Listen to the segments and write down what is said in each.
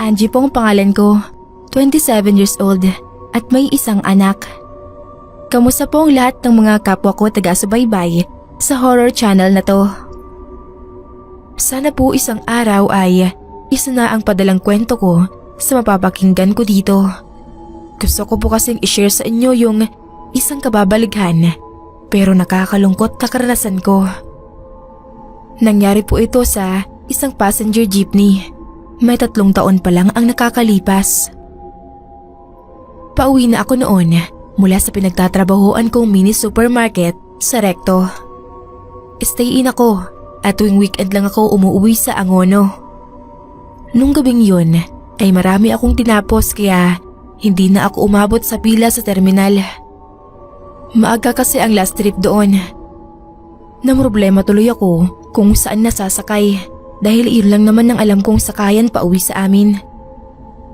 Angie po ang pangalan ko, 27 years old at may isang anak. Kamusta po ang lahat ng mga kapwa ko taga-subaybay sa horror channel na to? Sana po isang araw ay isa na ang padalang kwento ko sa mapapakinggan ko dito. Gusto ko po kasing i-share sa inyo yung isang kababalighan pero nakakalungkot na karanasan ko. Nangyari po ito sa isang passenger jeepney. May 3 taon pa lang ang nakakalipas. Pauwi na ako noon mula sa pinagtatrabahoan kong mini supermarket sa Recto. Stay in ako at tuwing weekend lang ako umuwi sa Angono. Nung gabing yun ay marami akong tinapos kaya hindi na ako umabot sa pila sa terminal. Maaga kasi ang last trip doon. Namroblema tuloy ako kung saan nasasakay dahil iyon lang naman ang alam kong sakayan pauwi sa amin.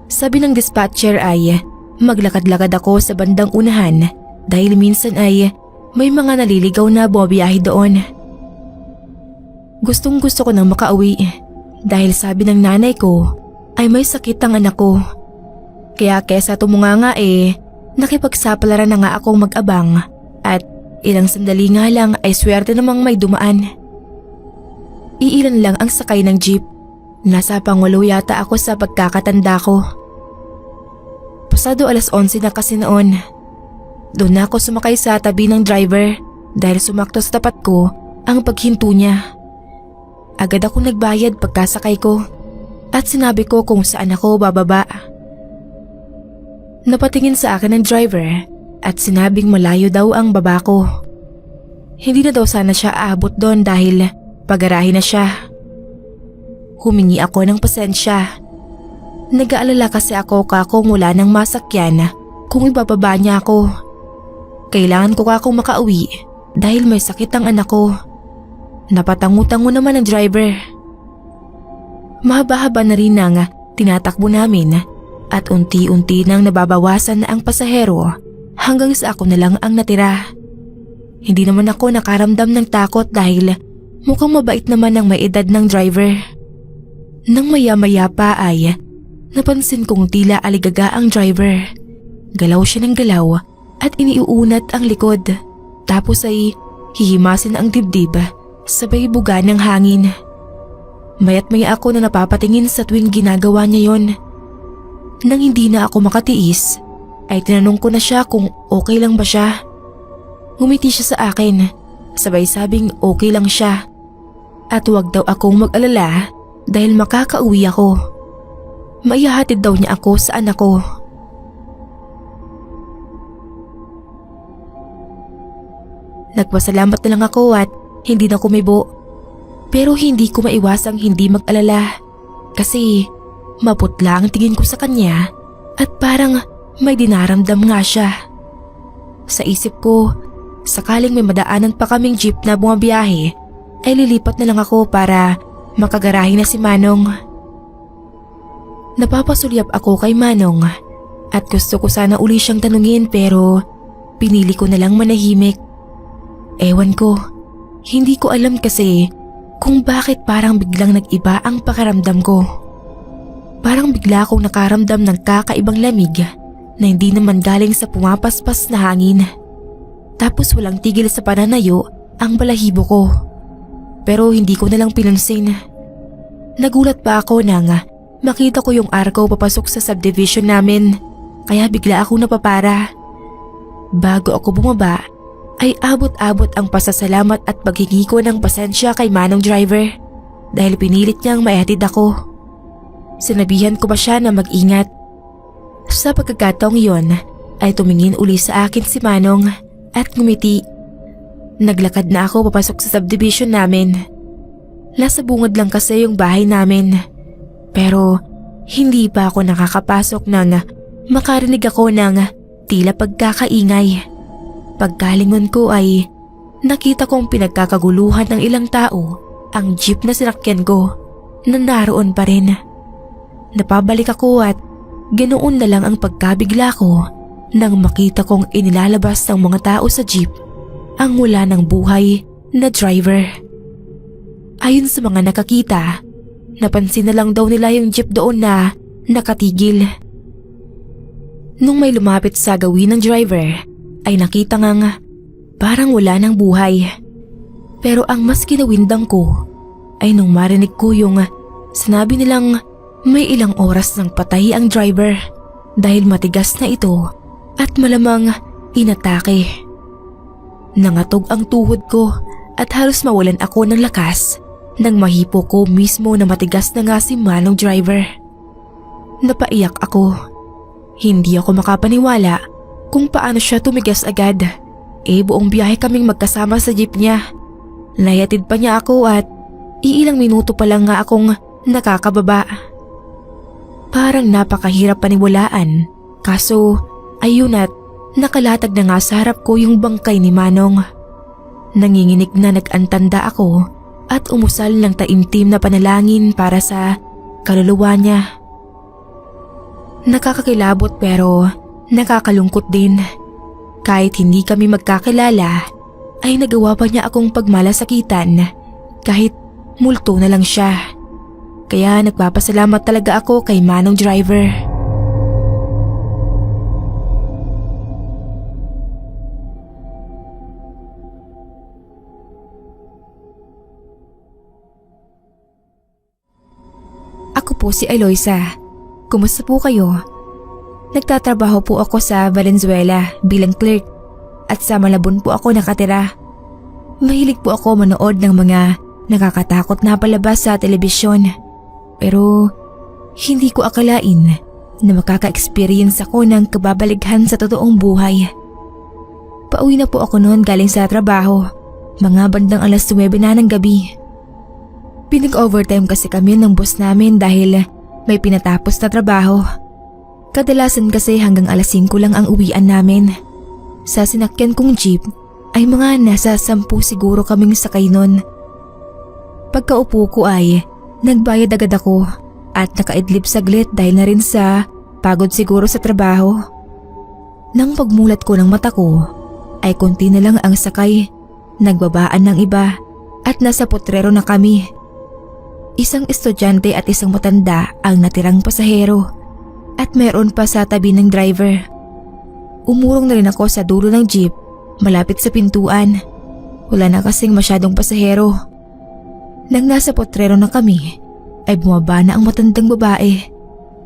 Sabi ng dispatcher ay maglakad-lakad ako sa bandang unahan dahil minsan ay may mga naliligaw na bumabiyahe doon. Gustong-gusto ko nang makauwi dahil sabi ng nanay ko ay may sakit ang anak ko. Kaya kesa tumunganga nakipagsapalaran na nga akong mag-abang at ilang sandali nga lang ay swerte namang may dumaan. Iilan lang ang sakay ng jeep. Nasa pang-8 yata ako sa pagkakatanda ko. Pasado 11:00 na kasi noon. Doon na ako sumakay sa tabi ng driver dahil sumakto sa tapat ko ang paghinto niya. Agad akong nagbayad pagkasakay ko at sinabi ko kung saan ako bababa. Napatingin sa akin ng driver at sinabing malayo daw ang baba ko. Hindi na daw sana siya aabot doon dahil pagarahe na siya. Humingi ako ng pasensya. Nag-aalala kasi ako kung wala nang masakyan kung ibababa niya ako. Kailangan ko akong makauwi dahil may sakit ang anak ko. Napatango-tango naman ang driver. Mahaba-haba na rin ang tinatakbo namin at unti-unti nang nababawasan na ang pasahero hanggang sa ako na lang ang natira. Hindi naman ako nakaramdam ng takot dahil mukhang mabait naman ang may edad ng driver. Nang maya-maya pa ay napansin kong tila aligaga ang driver. Galaw siya ng galaw at iniuunat ang likod. Tapos ay hihimasin ang dibdib sabay buga ng hangin. Mayat maya ako na napapatingin sa tuwing ginagawa niya yon. Nang hindi na ako makatiis ay tinanong ko na siya kung okay lang ba siya. Ngumiti siya sa akin, sabay sabing okay lang siya. At huwag daw akong mag-alala dahil makakauwi ako. Maihahatid daw niya ako sa anak ko. Nagpasalamat na lang ako at hindi na kumibo. Pero hindi ko maiwasang hindi mag-alala kasi maputla ang tingin ko sa kanya at parang may dinaramdam nga siya. Sa isip ko, sakaling may madaanan pa kaming jeep na bumabiyahe, ay lilipat na lang ako para makagarahe na si Manong. Napapasulyap ako kay Manong at gusto ko sana uli siyang tanungin pero pinili ko na lang manahimik. Ewan ko, hindi ko alam kasi kung bakit parang biglang nag-iba ang pakiramdam ko. Parang bigla akong nakaramdam ng kakaibang lamig na hindi naman galing sa pumapaspas na hangin. Tapos walang tigil sa pananayo ang balahibo ko. Pero hindi ko na lang pinansin. Nagulat pa ako nang makita ko yung arko papasok sa subdivision namin kaya bigla akong napapara. Bago ako bumaba ay abot-abot ang pasasalamat at paghingi ko ng pasensya kay Manong driver dahil pinilit niyang maihatid ako. Sinabihan ko pa siya na mag-ingat. Sa pagkakataong iyon ay tumingin uli sa akin si Manong at ngumiti. Naglakad na ako papasok sa subdivision namin. Nasa bungad lang kasi yung bahay namin. Pero hindi pa ako nakakapasok nang makarinig ako ng tila pagkakaingay. Pagkalingon ko ay nakita kong pinagkakaguluhan ng ilang tao ang jeep na sinakyan ko na naroon pa rin. Napabalik ako at ganoon na lang ang pagkabigla ko nang makita kong inilalabas ng mga tao sa jeep ang wala ng buhay na driver. Ayon sa mga nakakita, napansin na lang daw nila yung jeep doon na nakatigil. Nung may lumapit sa gawin ng driver ay nakita ngang parang wala ng buhay. Pero ang mas kinawindang ko ay nung marinig ko yung sinabi nilang may ilang oras nang patay ang driver dahil matigas na ito at malamang inatake. Nangatog ang tuhod ko at halos mawalan ako ng lakas nang mahipo ko mismo na matigas na nga si Manong driver. Napaiyak ako. Hindi ako makapaniwala kung paano siya tumigas agad. Buong biyahe kaming magkasama sa jeep niya. Nayatid pa niya ako at iilang minuto pa lang nga akong nakakababa. Parang napakahirap paniwalaan, kaso ayun at nakalatag na nga sa harap ko yung bangkay ni Manong. Nanginginig na nag-antanda ako at umusal ng taimtim na panalangin para sa kaluluwa niya. Nakakakilabot pero nakakalungkot din. Kahit hindi kami magkakilala, ay nagawa pa niya akong pagmalasakitan kahit multo na lang siya. Kaya nagpapasalamat talaga ako kay Manong driver. Ako po si Eloisa. Kumusta po kayo? Nagtatrabaho po ako sa Valenzuela bilang clerk at sa Malabon po ako nakatira. Mahilig po ako manood ng mga nakakatakot na palabas sa telebisyon. Pero hindi ko akalain na makaka-experience ako ng kababalighan sa totoong buhay. Pauwi na po ako noon galing sa trabaho, mga bandang 9:00 na ng gabi. Pinag-overtime kasi kami ng boss namin dahil may pinatapos na trabaho. Kadalasan kasi hanggang 5:00 lang ang uwian namin. Sa sinakyan kong jeep ay mga nasa 10 siguro kaming sakay nun. Pagkaupo ko ay nagbayad agad ako at nakaidlip saglit dahil na rin sa pagod siguro sa trabaho. Nang pagmulat ko ng mata ko ay konti na lang ang sakay, nagbabaan ng iba at nasa potrero na kami. Isang estudyante at isang matanda ang natirang pasahero at meron pa sa tabi ng driver. Umurong na rin ako sa dulo ng jeep malapit sa pintuan. Wala na kasing masyadong pasahero. Nang nasa potrero na kami ay bumaba na ang matandang babae.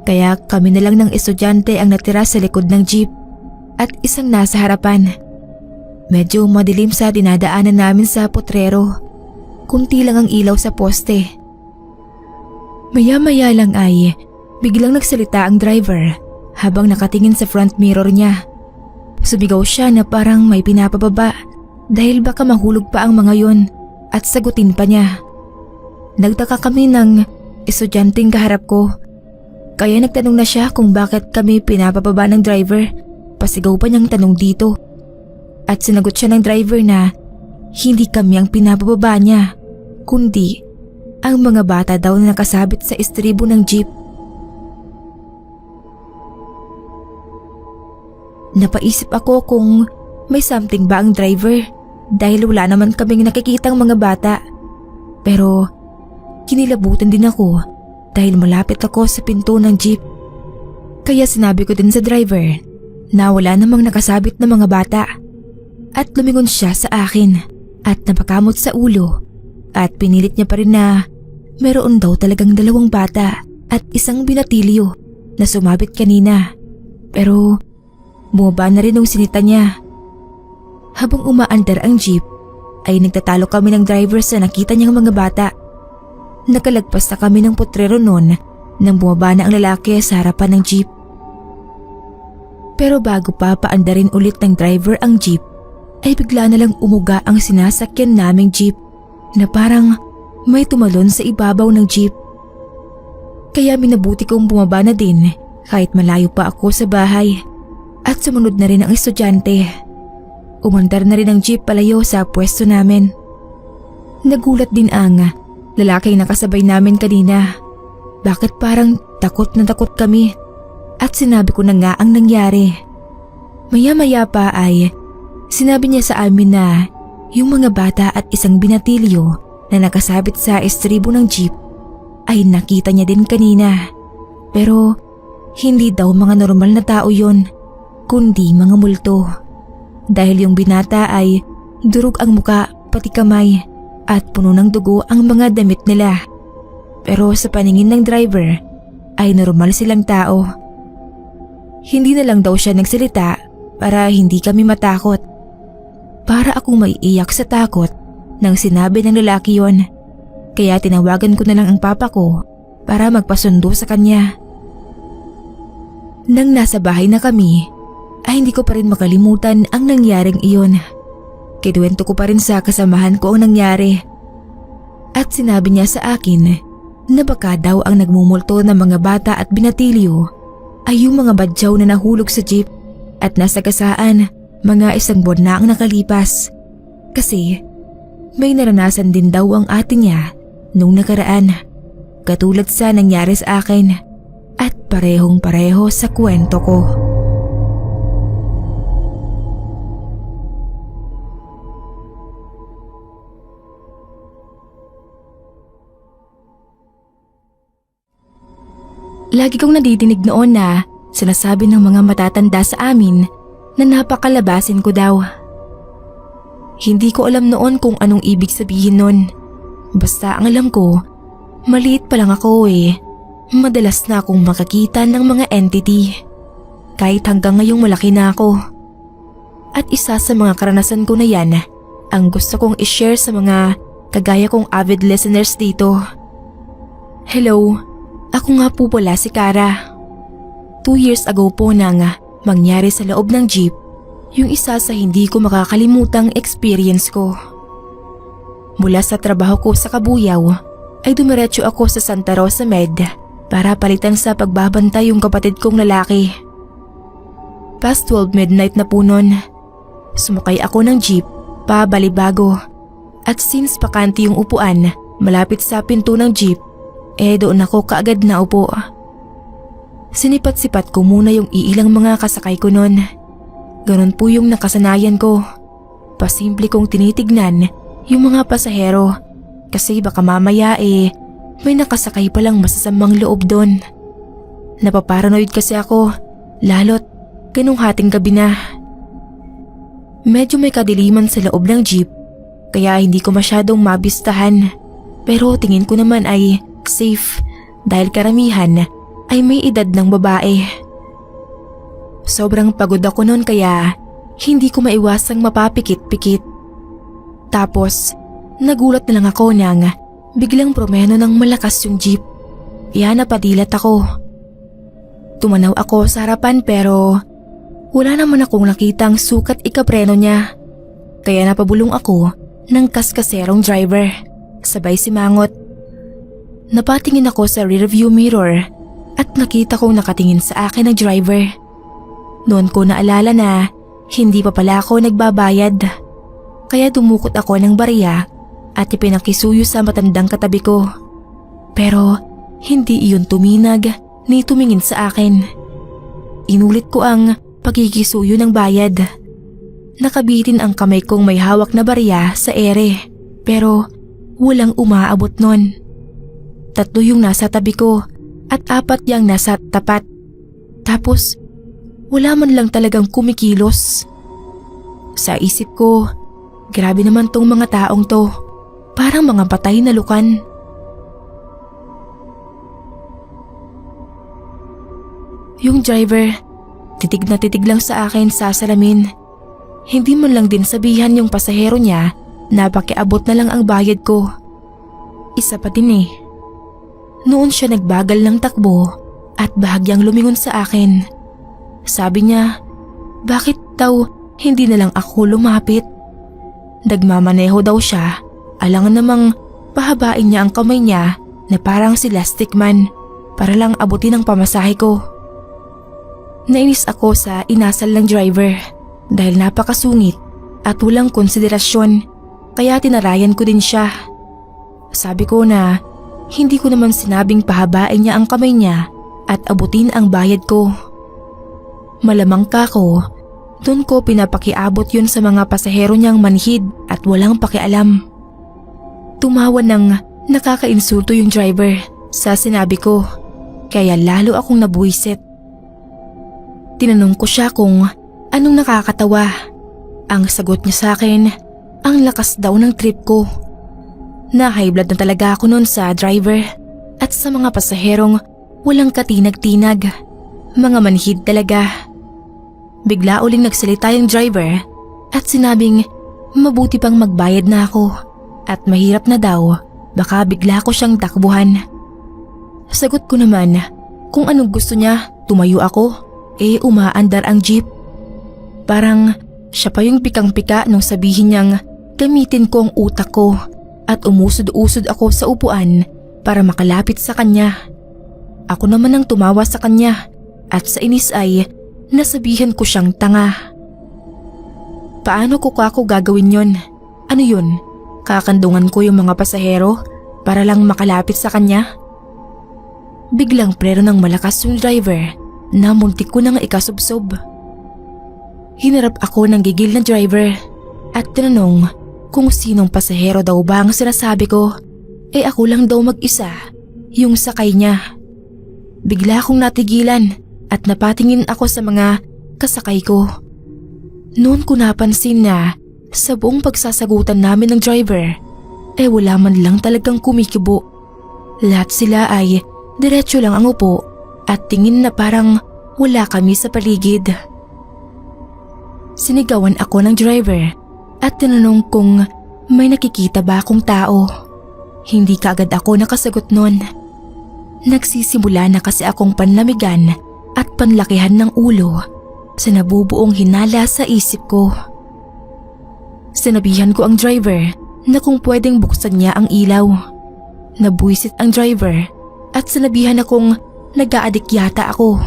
Kaya kami na lang ng estudyante ang natira sa likod ng jeep at isang nasa harapan. Medyo madilim sa dinadaanan namin sa potrero. Kunti lang ang ilaw sa poste. Maya-maya lang ay biglang nagsalita ang driver habang nakatingin sa front mirror niya. Sumigaw siya na parang may pinapababa dahil baka mahulog pa ang mga yon at sagutin pa niya. Nagtaka kami ng estudyanteng kaharap ko. Kaya nagtanong na siya kung bakit kami pinapababa ng driver. Pasigaw pa niyang tanong dito. At sinagot siya ng driver na hindi kami ang pinapababa niya, kundi ang mga bata daw na nakasabit sa estribo ng jeep. Napaisip ako kung may something ba ang driver dahil wala naman kaming nakikitang mga bata. Pero kinilabutan din ako dahil malapit ako sa pinto ng jeep. Kaya sinabi ko din sa driver na wala namang nakasabit na mga bata. At lumingon siya sa akin at napakamot sa ulo at pinilit niya pa rin na meron daw talagang 2 bata at isang binatilyo na sumabit kanina. Pero bumaba na rin nung sinita niya. Habang umaandar ang jeep ay nagtatalo kami ng driver sa nakita niyang mga bata. Nakalagpas na kami ng potrero noon nang bumaba na ang lalaki sa harapan ng jeep. Pero bago pa paandarin ulit ng driver ang jeep ay bigla na lang umuga ang sinasakyan naming jeep na parang may tumalon sa ibabaw ng jeep. Kaya minabuti kong bumaba na din kahit malayo pa ako sa bahay at sumunod na rin ang estudyante. Umandar na rin ang jeep palayo sa pwesto namin. Nagulat din ang lalaking nakasabay namin kanina. Bakit parang takot na takot kami at sinabi ko na nga ang nangyari. Maya-maya pa ay sinabi niya sa amin na yung mga bata at isang binatilyo na nakasabit sa estribo ng jeep ay nakita niya din kanina. Pero hindi daw mga normal na tao yon, kundi mga multo. Dahil yung binata ay durog ang muka pati kamay at puno ng dugo ang mga damit nila. Pero sa paningin ng driver ay normal silang tao. Hindi na lang daw siya nagsalita para hindi kami matakot. Para akong maiiyak sa takot nang sinabi ng lalaki yon. Kaya tinawagan ko na lang ang papa ko para magpasundo sa kanya. Nang nasa bahay na kami, ay hindi ko pa rin makalimutan ang nangyaring iyon. Kinuwento ko pa rin sa kasamahan ko ang nangyari. At sinabi niya sa akin na baka daw ang nagmumulto ng mga bata at binatilyo ay yung mga badyaw na nahulog sa jeep at nasa gasaan mga 1 buwan na ang nakalipas. Kasi may naranasan din daw ang ate niya nung nakaraan, katulad sa nangyari sa akin at parehong-pareho sa kwento ko. Lagi kong nadidinig noon na sinasabi ng mga matatanda sa amin na napakalabasin ko daw. Hindi ko alam noon kung anong ibig sabihin nun. Basta ang alam ko, maliit pa lang ako madalas na akong makakita ng mga entity. Kahit hanggang ngayong malaki na ako. At isa sa mga karanasan ko na yan ang gusto kong i-share sa mga kagaya kong avid listeners dito. Hello, ako nga po pala si Kara. 2 years ago po nang mangyari sa loob ng jeep yung isa sa hindi ko makakalimutang experience ko. Mula sa trabaho ko sa Kabuyaw ay dumiretso ako sa Santa Rosa Med para palitan sa pagbabantay yung kapatid kong lalaki. Past 12 midnight na po nun. Sumakay ako ng jeep pa Balibago at since bakante yung upuan malapit sa pinto ng jeep doon ako kaagad na upo. Sinipat-sipat ko muna yung iilang mga kasakay ko nun. Ganon po yung nakasanayan ko. Pasimple kong tinitignan yung mga pasahero kasi baka mamaya may nakasakay palang masasamang loob doon. Napaparanoid kasi ako lalo't ganung hating gabi na. Medyo may kadiliman sa loob ng jeep kaya hindi ko masyadong mabistahan pero tingin ko naman ay safe dahil karamihan ay may edad ng babae. Sobrang pagod ako noon kaya hindi ko maiwasang mapapikit-pikit. Tapos nagulat na lang ako nang biglang promeno ng malakas yung jeep. Kaya napadilat ako. Tumanaw ako sa harapan pero wala naman akong nakitang sukat ikapreno niya. Kaya napabulong ako ng kaskaserong driver. Sabay simangot. Napatingin ako sa rearview mirror at nakita kong nakatingin sa akin ang driver. Noon ko naalala na hindi pa pala ako nagbabayad. Kaya dumukot ako ng barya at ipinakisuyo sa matandang katabi ko. Pero hindi iyon tuminag ni tumingin sa akin. Inulit ko ang pagkikisuyo ng bayad. Nakabitin ang kamay kong may hawak na barya sa ere pero walang umaabot nun. 3 yung nasa tabi ko at 4 yung nasa tapat. Tapos wala man lang talagang kumikilos. Sa isip ko, grabe naman tong mga taong to. Parang mga patay na lukan. Yung driver, titig na titig lang sa akin sa salamin. Hindi man lang din sabihan yung pasahero niya na pakiabot na lang ang bayad ko. Isa pa din Noon siya nagbagal ng takbo at bahagyang lumingon sa akin. Sabi niya, bakit daw hindi na lang ako lumapit? Nagmamaneho daw siya, alangan namang pahabain niya ang kamay niya na parang si Elastic Man para lang abutin ang pamasahe ko. Nainis ako sa inasal ng driver dahil napakasungit at walang konsiderasyon kaya tinarayan ko din siya. Sabi ko na hindi ko naman sinabing pahabain niya ang kamay niya at abutin ang bayad ko. Malamang ka ko, doon ko pinapakiabot yun sa mga pasahero niyang manhid at walang pakialam. Tumawa ng nakakainsulto yung driver sa sinabi ko, kaya lalo akong nabuwisit Tinanong ko siya kung anong nakakatawa. Ang sagot niya sa akin, ang lakas daw ng trip ko. Na-high blood na talaga ako noon sa driver at sa mga pasaherong walang katinag-tinag. Mga manhid talaga. Bigla uling nagsalita yung driver at sinabing mabuti pang magbayad na ako at mahirap na daw, baka bigla ko siyang takbuhan. Sagot ko naman kung anong gusto niya, tumayo ako, umaandar ang jeep. Parang siya pa yung pikang-pika nung sabihin niyang gamitin ko ang utak ko at umusod-usod ako sa upuan para makalapit sa kanya. Ako naman ang tumawa sa kanya at sa inis ay nasabihan ko siyang tanga. Paano ko kako gagawin yon? Ano yun? Kakandungan ko yung mga pasahero para lang makalapit sa kanya? Biglang preno ng malakas yung driver na muntik ko nang ikasubsob. Hinarap ako ng gigil na driver at tinanong kung sinong pasahero daw ba ang sinasabi ko. Ako lang daw mag-isa, yung sakay niya. Bigla akong natigilan at napatingin ako sa mga kasakay ko. Noon ko napansin na sa buong pagsasagutan namin ng driver, wala man lang talagang kumikibo. Lahat sila ay diretso lang ang upo at tingin na parang wala kami sa paligid. Sinigawan ako ng driver at tinanong kung may nakikita ba akong tao. Hindi kaagad ako nakasagot nun. Nagsisimula na kasi akong panlamigan at panlakihan ng ulo sa nabubuong hinala sa isip ko. Sinabihan ko ang driver na kung pwedeng buksan niya ang ilaw. Nabuisit ang driver at sinabihan akong nag-aadik yata ako,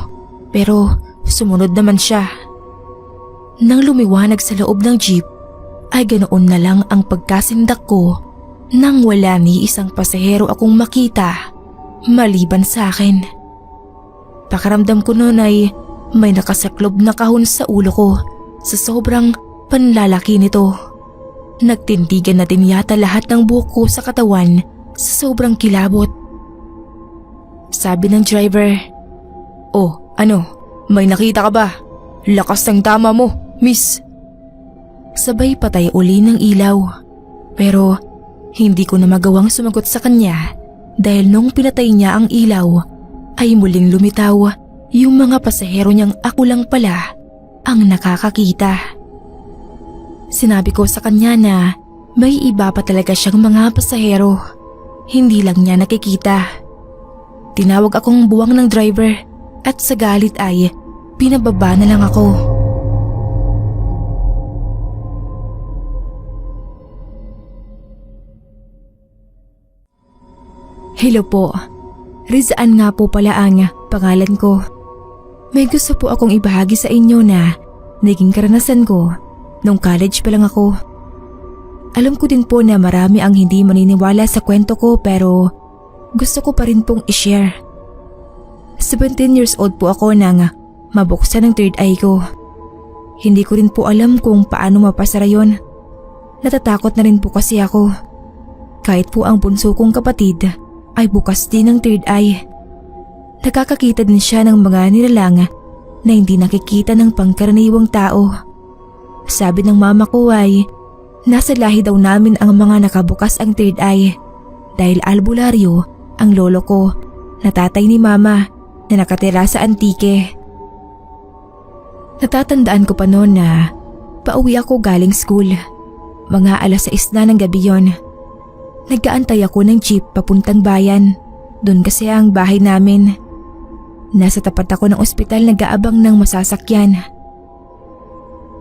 pero sumunod naman siya. Nang lumiwanag sa loob ng jeep, ay ganoon na lang ang pagkasindak ko nang wala ni isang pasahero akong makita maliban sa akin. Pakiramdam ko noon ay may nakasaklob na kahon sa ulo ko sa sobrang panlalaki nito. Nagtindigan na din yata lahat ng buhok ko sa katawan sa sobrang kilabot. Sabi ng driver, "Oh, ano? May nakita ka ba? Lakas ng tama mo, miss." Sabay patay uli ng ilaw. Pero hindi ko na magawang sumagot sa kanya dahil nung pinatay niya ang ilaw ay muling lumitaw yung mga pasahero niyang ako lang pala ang nakakakita. Sinabi ko sa kanya na may iba pa talaga siyang mga pasahero. Hindi lang niya nakikita. Tinawag akong buwang ng driver at sa galit ay pinababa na lang ako. Hello po. Rizaan nga po pala ang pangalan ko. May gusto po akong ibahagi sa inyo na naging karanasan ko nung college pa lang ako. Alam ko din po na marami ang hindi maniniwala sa kwento ko pero gusto ko pa rin pong i-share. 17 years old po ako nang mabuksan ang third eye ko. Hindi ko rin po alam kung paano mapasara yon. Natatakot na rin po kasi ako. Kahit po ang bunso kong kapatid ay bukas din ang third eye. Nakakakita din siya ng mga nilalang na hindi nakikita ng pangkaraniwang tao. Sabi ng mama ko ay nasa lahi daw namin ang mga nakabukas ang third eye dahil albularyo ang lolo ko na tatay ni mama na nakatira sa Antique. Natatandaan ko pa noon na pauwi ako galing school. Mga 6:00 na ng gabi yon. Nag-aantay ako ng jeep papuntang bayan. Doon kasi ang bahay namin. Nasa tapat ako ng ospital nag-aabang ng masasakyan.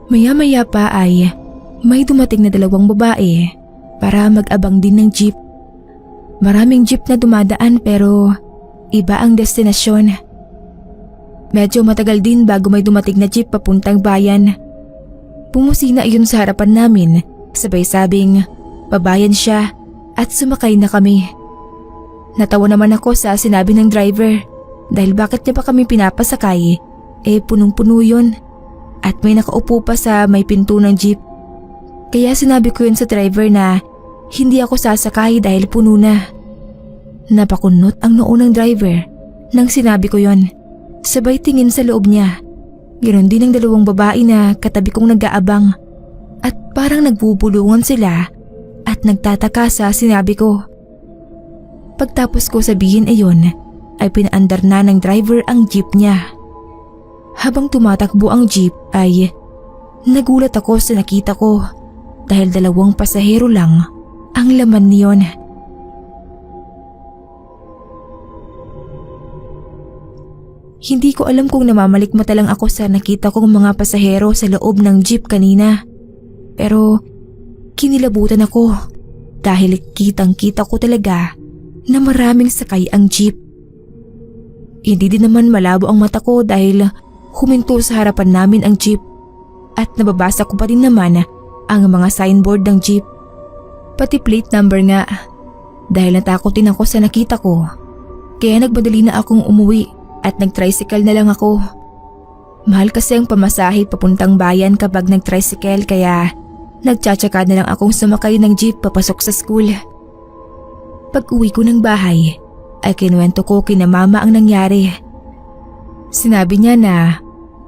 Maya-maya pa ay may dumating na 2 babae para mag-abang din ng jeep. Maraming jeep na dumadaan pero iba ang destinasyon. Medyo matagal din bago may dumating na jeep papuntang bayan. Pumusina iyon sa harapan namin, sabay sabing babayan siya at sumakay na kami. Natawa naman ako sa sinabi ng driver dahil bakit niya pa kami pinapasakay, punong-puno yun at may nakaupo pa sa may pinto ng jeep. Kaya sinabi ko yun sa driver na hindi ako sasakay dahil puno na. Napakunot ang noo ng driver nang sinabi ko yon. Sabay tingin sa loob niya Ganon din ang dalawang babae na katabi kong nag-aabang at parang nagbubulungan sila at nagtataka sa sinabi ko. Pagtapos ko sabihin ayon ay pinaandar na ng driver ang jeep niya. Habang tumatakbo ang jeep ay nagulat ako sa nakita ko dahil 2 pasahero lang ang laman niyon. Hindi ko alam kung namamalikmata lang ako sa nakita kong mga pasahero sa loob ng jeep kanina. Pero kinilabutan ako dahil kitang-kita ko talaga na maraming sakay ang jeep. Hindi din naman malabo ang mata ko dahil huminto sa harapan namin ang jeep at nababasa ko pa din naman ang mga signboard ng jeep. Pati plate number nga. Dahil natakot din ako sa nakita ko, kaya nagmadali na akong umuwi at nag-tricycle na lang ako. Mahal kasi ang pamasahe papuntang bayan kapag nag-tricycle kaya nagtsatsaga na lang akong sumakay ng jeep papasok sa school. Pag uwi ko ng bahay ay kinuwento ko kina mama ang nangyari. Sinabi niya na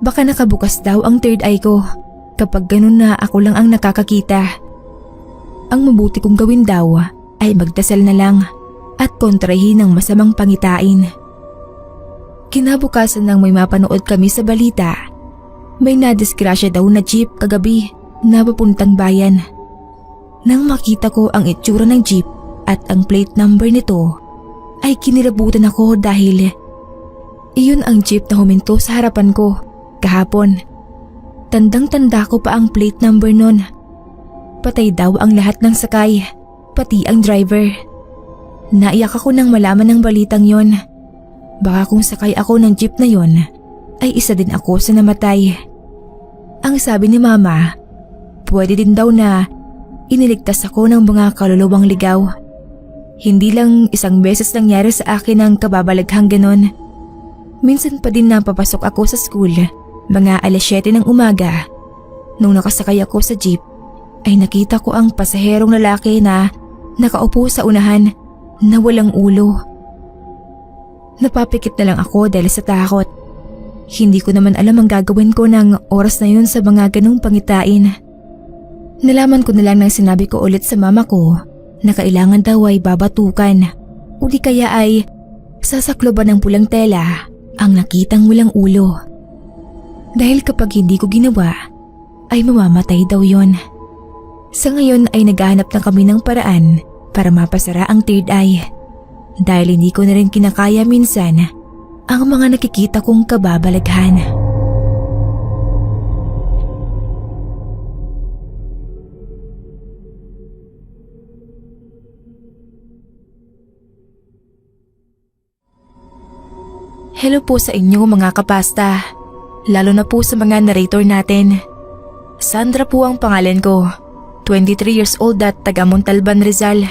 baka nakabukas daw ang third eye ko kapag ganun na ako lang ang nakakakita. Ang mabuti kong gawin daw ay magdasal na lang at kontrahin ng masamang pangitain. Kinabukasan nang may mapanood kami sa balita, may nadisgrasya daw na jeep kagabi na papuntang bayan. Nang makita ko ang itsura ng jeep at ang plate number nito, ay kinilabutan ako dahil iyon ang jeep na huminto sa harapan ko kahapon. Tandang-tanda ko pa ang plate number nun. Patay daw ang lahat ng sakay, pati ang driver. Naiyak ako nang malaman ng balitang yon. Baka kung sakay ako ng jeep na yon, ay isa din ako sa namatay. Ang sabi ni mama, pwede din daw na iniligtas ako ng mga kaluluwang ligaw. Hindi lang isang beses nangyari sa akin ang kababalaghang ganon. Minsan pa din napapasok ako sa school, mga 7:00 ng umaga. Nung nakasakay ako sa jeep, ay nakita ko ang pasaherong lalaki na nakaupo sa unahan na walang ulo. Napapikit na lang ako dahil sa takot. Hindi ko naman alam ang gagawin ko ng oras na yun sa mga ganong pangitain. Nalaman ko na lang nang sinabi ko ulit sa mama ko na kailangan daw ay babatukan o di kaya ay sasakloban ng pulang tela ang nakitang walang ulo. Dahil kapag hindi ko ginawa ay mamamatay daw yon. Sa ngayon ay naghahanap na kami ng paraan para mapasara ang third eye. Dahil hindi ko na rin kinakaya minsan ang mga nakikita kong kababalaghan. Hello po sa inyo mga kapasta, lalo na po sa mga narrator natin. Sandra po ang pangalan ko, 23 years old at taga Montalban, Rizal.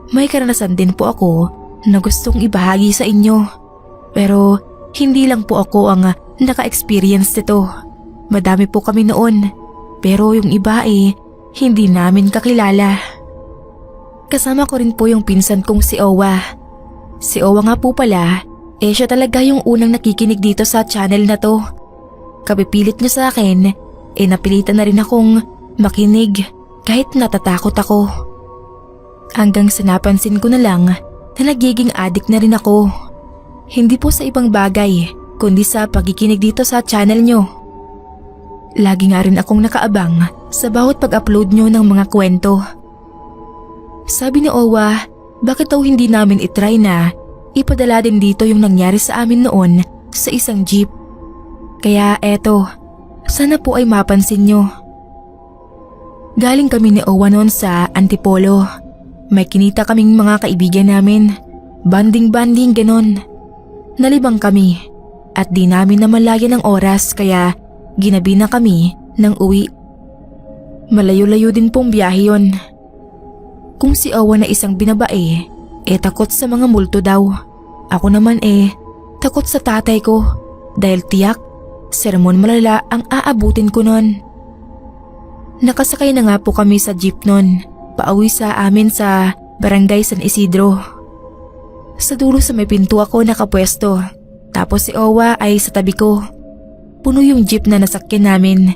May karanasan din po ako na gustong ibahagi sa inyo. Pero hindi lang po ako ang naka-experience nito. Madami po kami noon. Pero yung iba hindi namin kakilala. Kasama ko rin po yung pinsan kong si Owa. Si Owa nga po pala, siya talaga yung unang nakikinig dito sa channel na to. Kapipilit niya sa akin, napilitan na rin akong makinig kahit natatakot ako. Hanggang sa napansin ko na lang na nagiging addict na rin ako. Hindi po sa ibang bagay, kundi sa pagkikinig dito sa channel nyo. Lagi nga rin akong nakaabang sa bawat pag-upload nyo ng mga kwento. Sabi ni Owa, bakit daw hindi namin itry na ipadala din dito yung nangyari sa amin noon sa isang jeep. Kaya eto, sana po ay mapansin nyo. Galing kami ni Owa noon sa Antipolo. May kinita kaming mga kaibigan namin. Banding-banding ganon. Nalibang kami at di namin namalayan ng oras kaya ginabi na kami ng uwi. Malayo-layo din pong biyahe yun. Kung si Owa na isang binabae, takot sa mga multo daw. Ako naman takot sa tatay ko dahil tiyak, sermon malala ang aabutin ko nun. Nakasakay na nga po kami sa jeep nun. Pauwi sa amin sa Barangay San Isidro. Sa dulo sa may pinto ako nakapwesto, tapos si Owa ay sa tabi ko. puno yung jeep na nasakyan namin.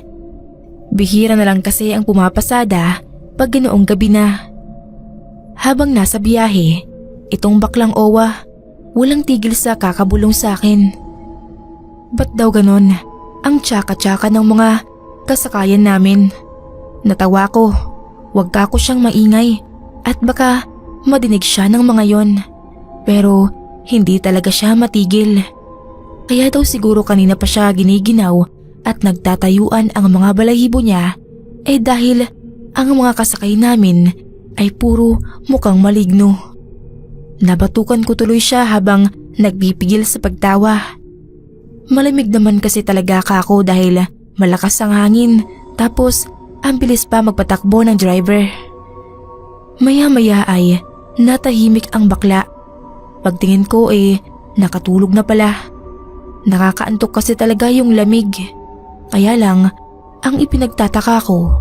Bihira na lang kasi ang pumapasada pag ganoong gabi na. Habang nasa biyahe, itong baklang Owa walang tigil sa kakabulong sa akin. Ba't daw ganon ang tsaka-tsaka ng mga kasakayan namin? Natawa ko, wag ka ko siyang maingay at baka madinig siya ng mga yon. Pero hindi talaga siya matigil. Kaya daw siguro kanina pa siya giniginaw at nagtatayuan ang mga balahibo niya dahil ang mga kasakay namin ay puro mukhang maligno. Nabatukan ko tuloy siya habang nagpipigil sa pagtawa. Malamig naman kasi talaga ako dahil malakas ang hangin tapos ang bilis pa magpatakbo ng driver. Maya-maya ay natahimik ang bakla. Pagtingin ko nakatulog na pala. Nakakaantok kasi talaga yung lamig. Kaya lang, ang ipinagtataka ko,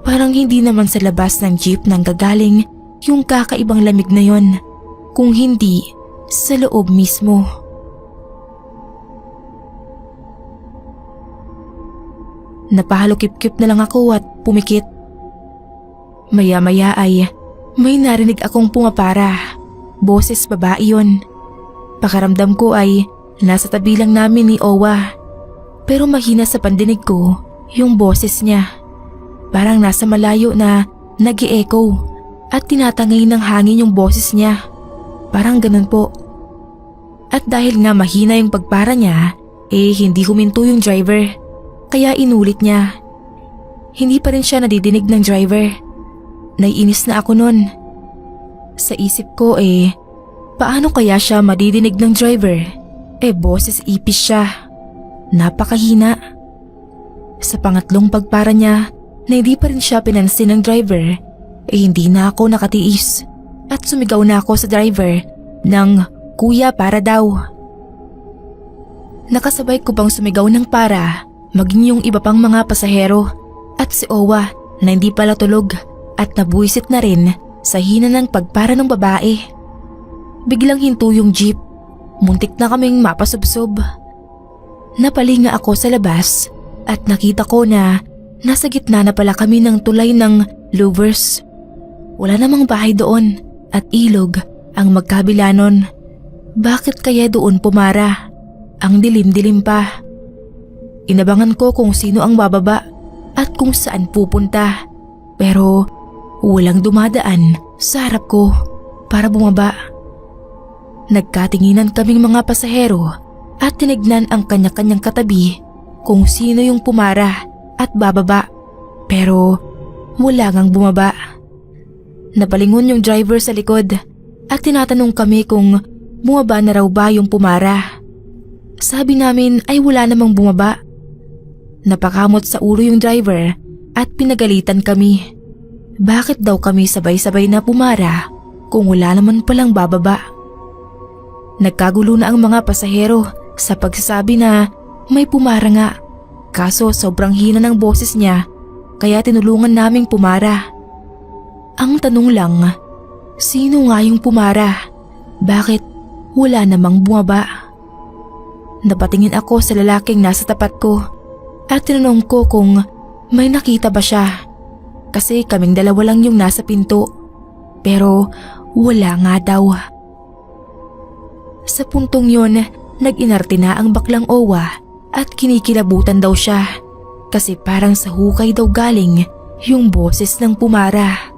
parang hindi naman sa labas ng jeep nang gagaling yung kakaibang lamig na yon, kung hindi sa loob mismo. Napahalukip-kip na lang ako at pumikit. Maya-maya ay may narinig akong pumapara. Boses babae yon. Pakaramdam ko ay nasa tabi lang namin ni Owa. Pero mahina sa pandinig ko yung boses niya. Parang nasa malayo na nag-e-echo at tinatangay ng hangin yung boses niya. Parang ganun po. At dahil nga mahina yung pagpara niya, hindi huminto yung driver. Kaya inulit niya. Hindi pa rin siya nadidinig ng driver. Naiinis na ako nun. Sa isip ko paano kaya siya madidinig ng driver? Boses ipis siya. Napakahina. Sa pangatlong pagpara niya na hindi pa rin siya pinansin ng driver, hindi na ako nakatiis at sumigaw na ako sa driver ng kuya para daw. Nakasabay ko pang sumigaw ng para maging yung iba pang mga pasahero at si Owa na hindi pala tulog at nabuisit na rin sa hina ng pagpara ng babae. Biglang hinto yung jeep. Muntik na kaming mapasubsob. Napalinga ako sa labas at nakita ko na nasa gitna na pala kami ng tulay ng Lovers. Wala namang bahay doon at ilog ang magkabila nun. Bakit kaya doon pumara? Ang dilim-dilim pa. Inabangan ko kung sino ang bababa at kung saan pupunta. Pero walang dumadaan sa harap ko para bumaba. Nagkatinginan kaming mga pasahero at tinignan ang kanya-kanyang katabi kung sino yung pumara at bababa. Pero wala ngang bumaba. Napalingon yung driver sa likod at tinatanong kami kung bumaba na raw ba yung pumara. Sabi namin ay wala namang bumaba. Napakamot sa ulo yung driver at pinagalitan kami. Bakit daw kami sabay-sabay na pumara kung wala naman palang bababa? Nagkagulo na ang mga pasahero sa pagsasabi na may pumara nga. Kaso sobrang hina ng boses niya kaya tinulungan naming pumara. Ang tanong lang, sino nga yung pumara? Bakit wala namang bumaba? Napatingin ako sa lalaking nasa tapat ko at tinanong ko kung may nakita ba siya. Kasi kaming dalawa lang yung nasa pinto. Pero wala nga daw. Sa puntong yon, nag-inarte na ang baklang Owa at kinikilabutan daw siya. Kasi parang sa hukay daw galing yung boses ng pumara.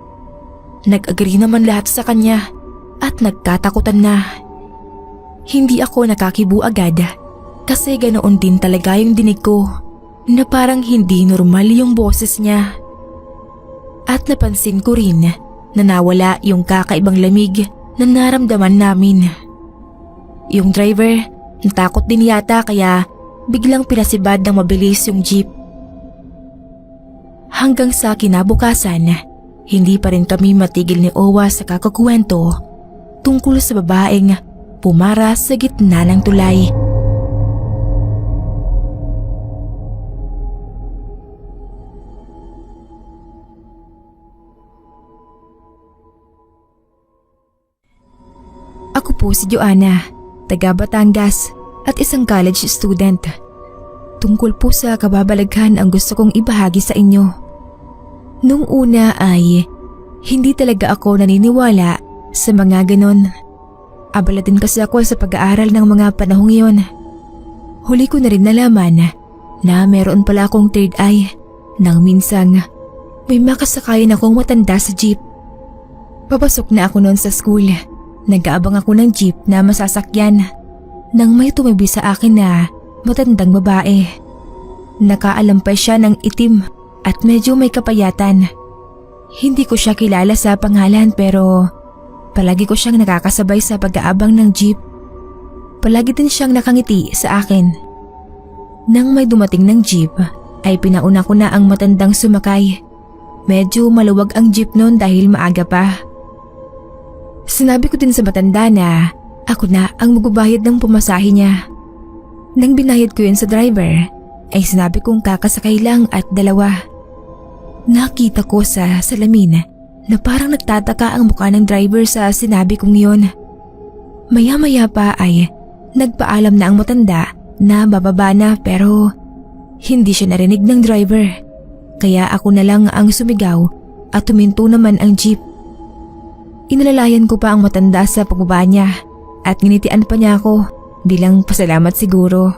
Nag-agree naman lahat sa kanya at nagkatakutan na. Hindi ako nakakibu agad kasi ganoon din talaga yung dinig ko na parang hindi normal yung boses niya. At napansin ko rin na nawala yung kakaibang lamig na naramdaman namin. Yung driver, natakot din yata kaya biglang pinasibad ng mabilis yung jeep. Hanggang sa kinabukasan, hindi pa rin kami matigil ni Owa sa kakakwento tungkol sa babaeng pumara sa gitna ng tulay. Ako po si Joanna, taga Batangas at isang college student. tungkol po sa kababalaghan ang gusto kong ibahagi sa inyo. Nung una ay hindi talaga ako naniniwala sa mga ganon. Abala din kasi ako sa pag-aaral ng mga panahong iyon. Huli ko na rin nalaman na meron pala akong third eye nang minsang may makasakayan akong matanda sa jeep. Papasok na ako noon sa school. Nag-aabang ako ng jeep na masasakyan nang may tumabi sa akin na matandang babae. Nakaalampas siya ng itim at medyo may kapayatan. Hindi ko siya kilala sa pangalan pero palagi ko siyang nakakasabay sa pag-aabang ng jeep. Palagi din siyang nakangiti sa akin. Nang may dumating ng jeep ay pinauna ko na ang matandang sumakay. Medyo maluwag ang jeep noon dahil maaga pa. Sinabi ko din sa matanda na ako na ang magbabayad ng pumasahe niya. Nang binayad ko yun sa driver ay sinabi kong kakasakay lang at dalawa. Nakita ko sa salamin na parang nagtataka ang mukha ng driver sa sinabi kong yun. Maya-maya pa ay nagpaalam na ang matanda na bababa na pero hindi siya narinig ng driver. Kaya ako na lang ang sumigaw at tuminto naman ang jeep. Inalalayan ko pa ang matanda sa pagbaba niya at nginitian pa niya ako bilang pasalamat siguro.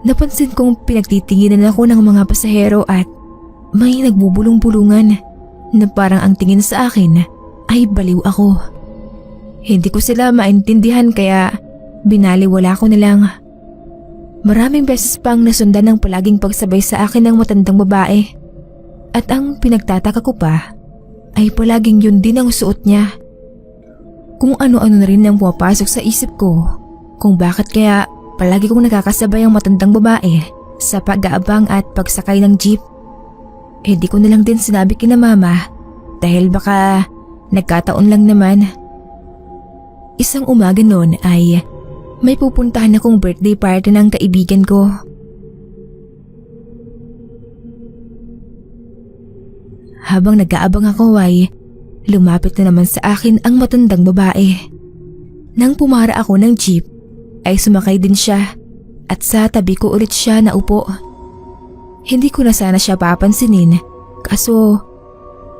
Napansin kong pinagtitinginan ako ng mga pasahero at may nagbubulong-bulungan na parang ang tingin sa akin ay baliw ako. Hindi ko sila maintindihan kaya binaliwala ko na lang. Maraming beses pang nasundan ng palaging pagsabay sa akin ng matandang babae. At ang pinagtataka ko pa ay palaging yun din ang suot niya. Kung ano-ano na rin ang pumapasok sa isip ko kung bakit kaya palagi kong nakakasabay ang matandang babae sa pag-aabang at pagsakay ng jeep. Di ko na lang din sinabi kina mama dahil baka nagkataon lang naman. Isang umaga noon ay may pupuntahan akong birthday party ng kaibigan ko. Habang nag-aabang ako ay lumapit na naman sa akin ang matandang babae. Nang pumara ako ng jeep ay sumakay din siya at sa tabi ko ulit siya naupo. Hindi ko na sana siya papansinin kaso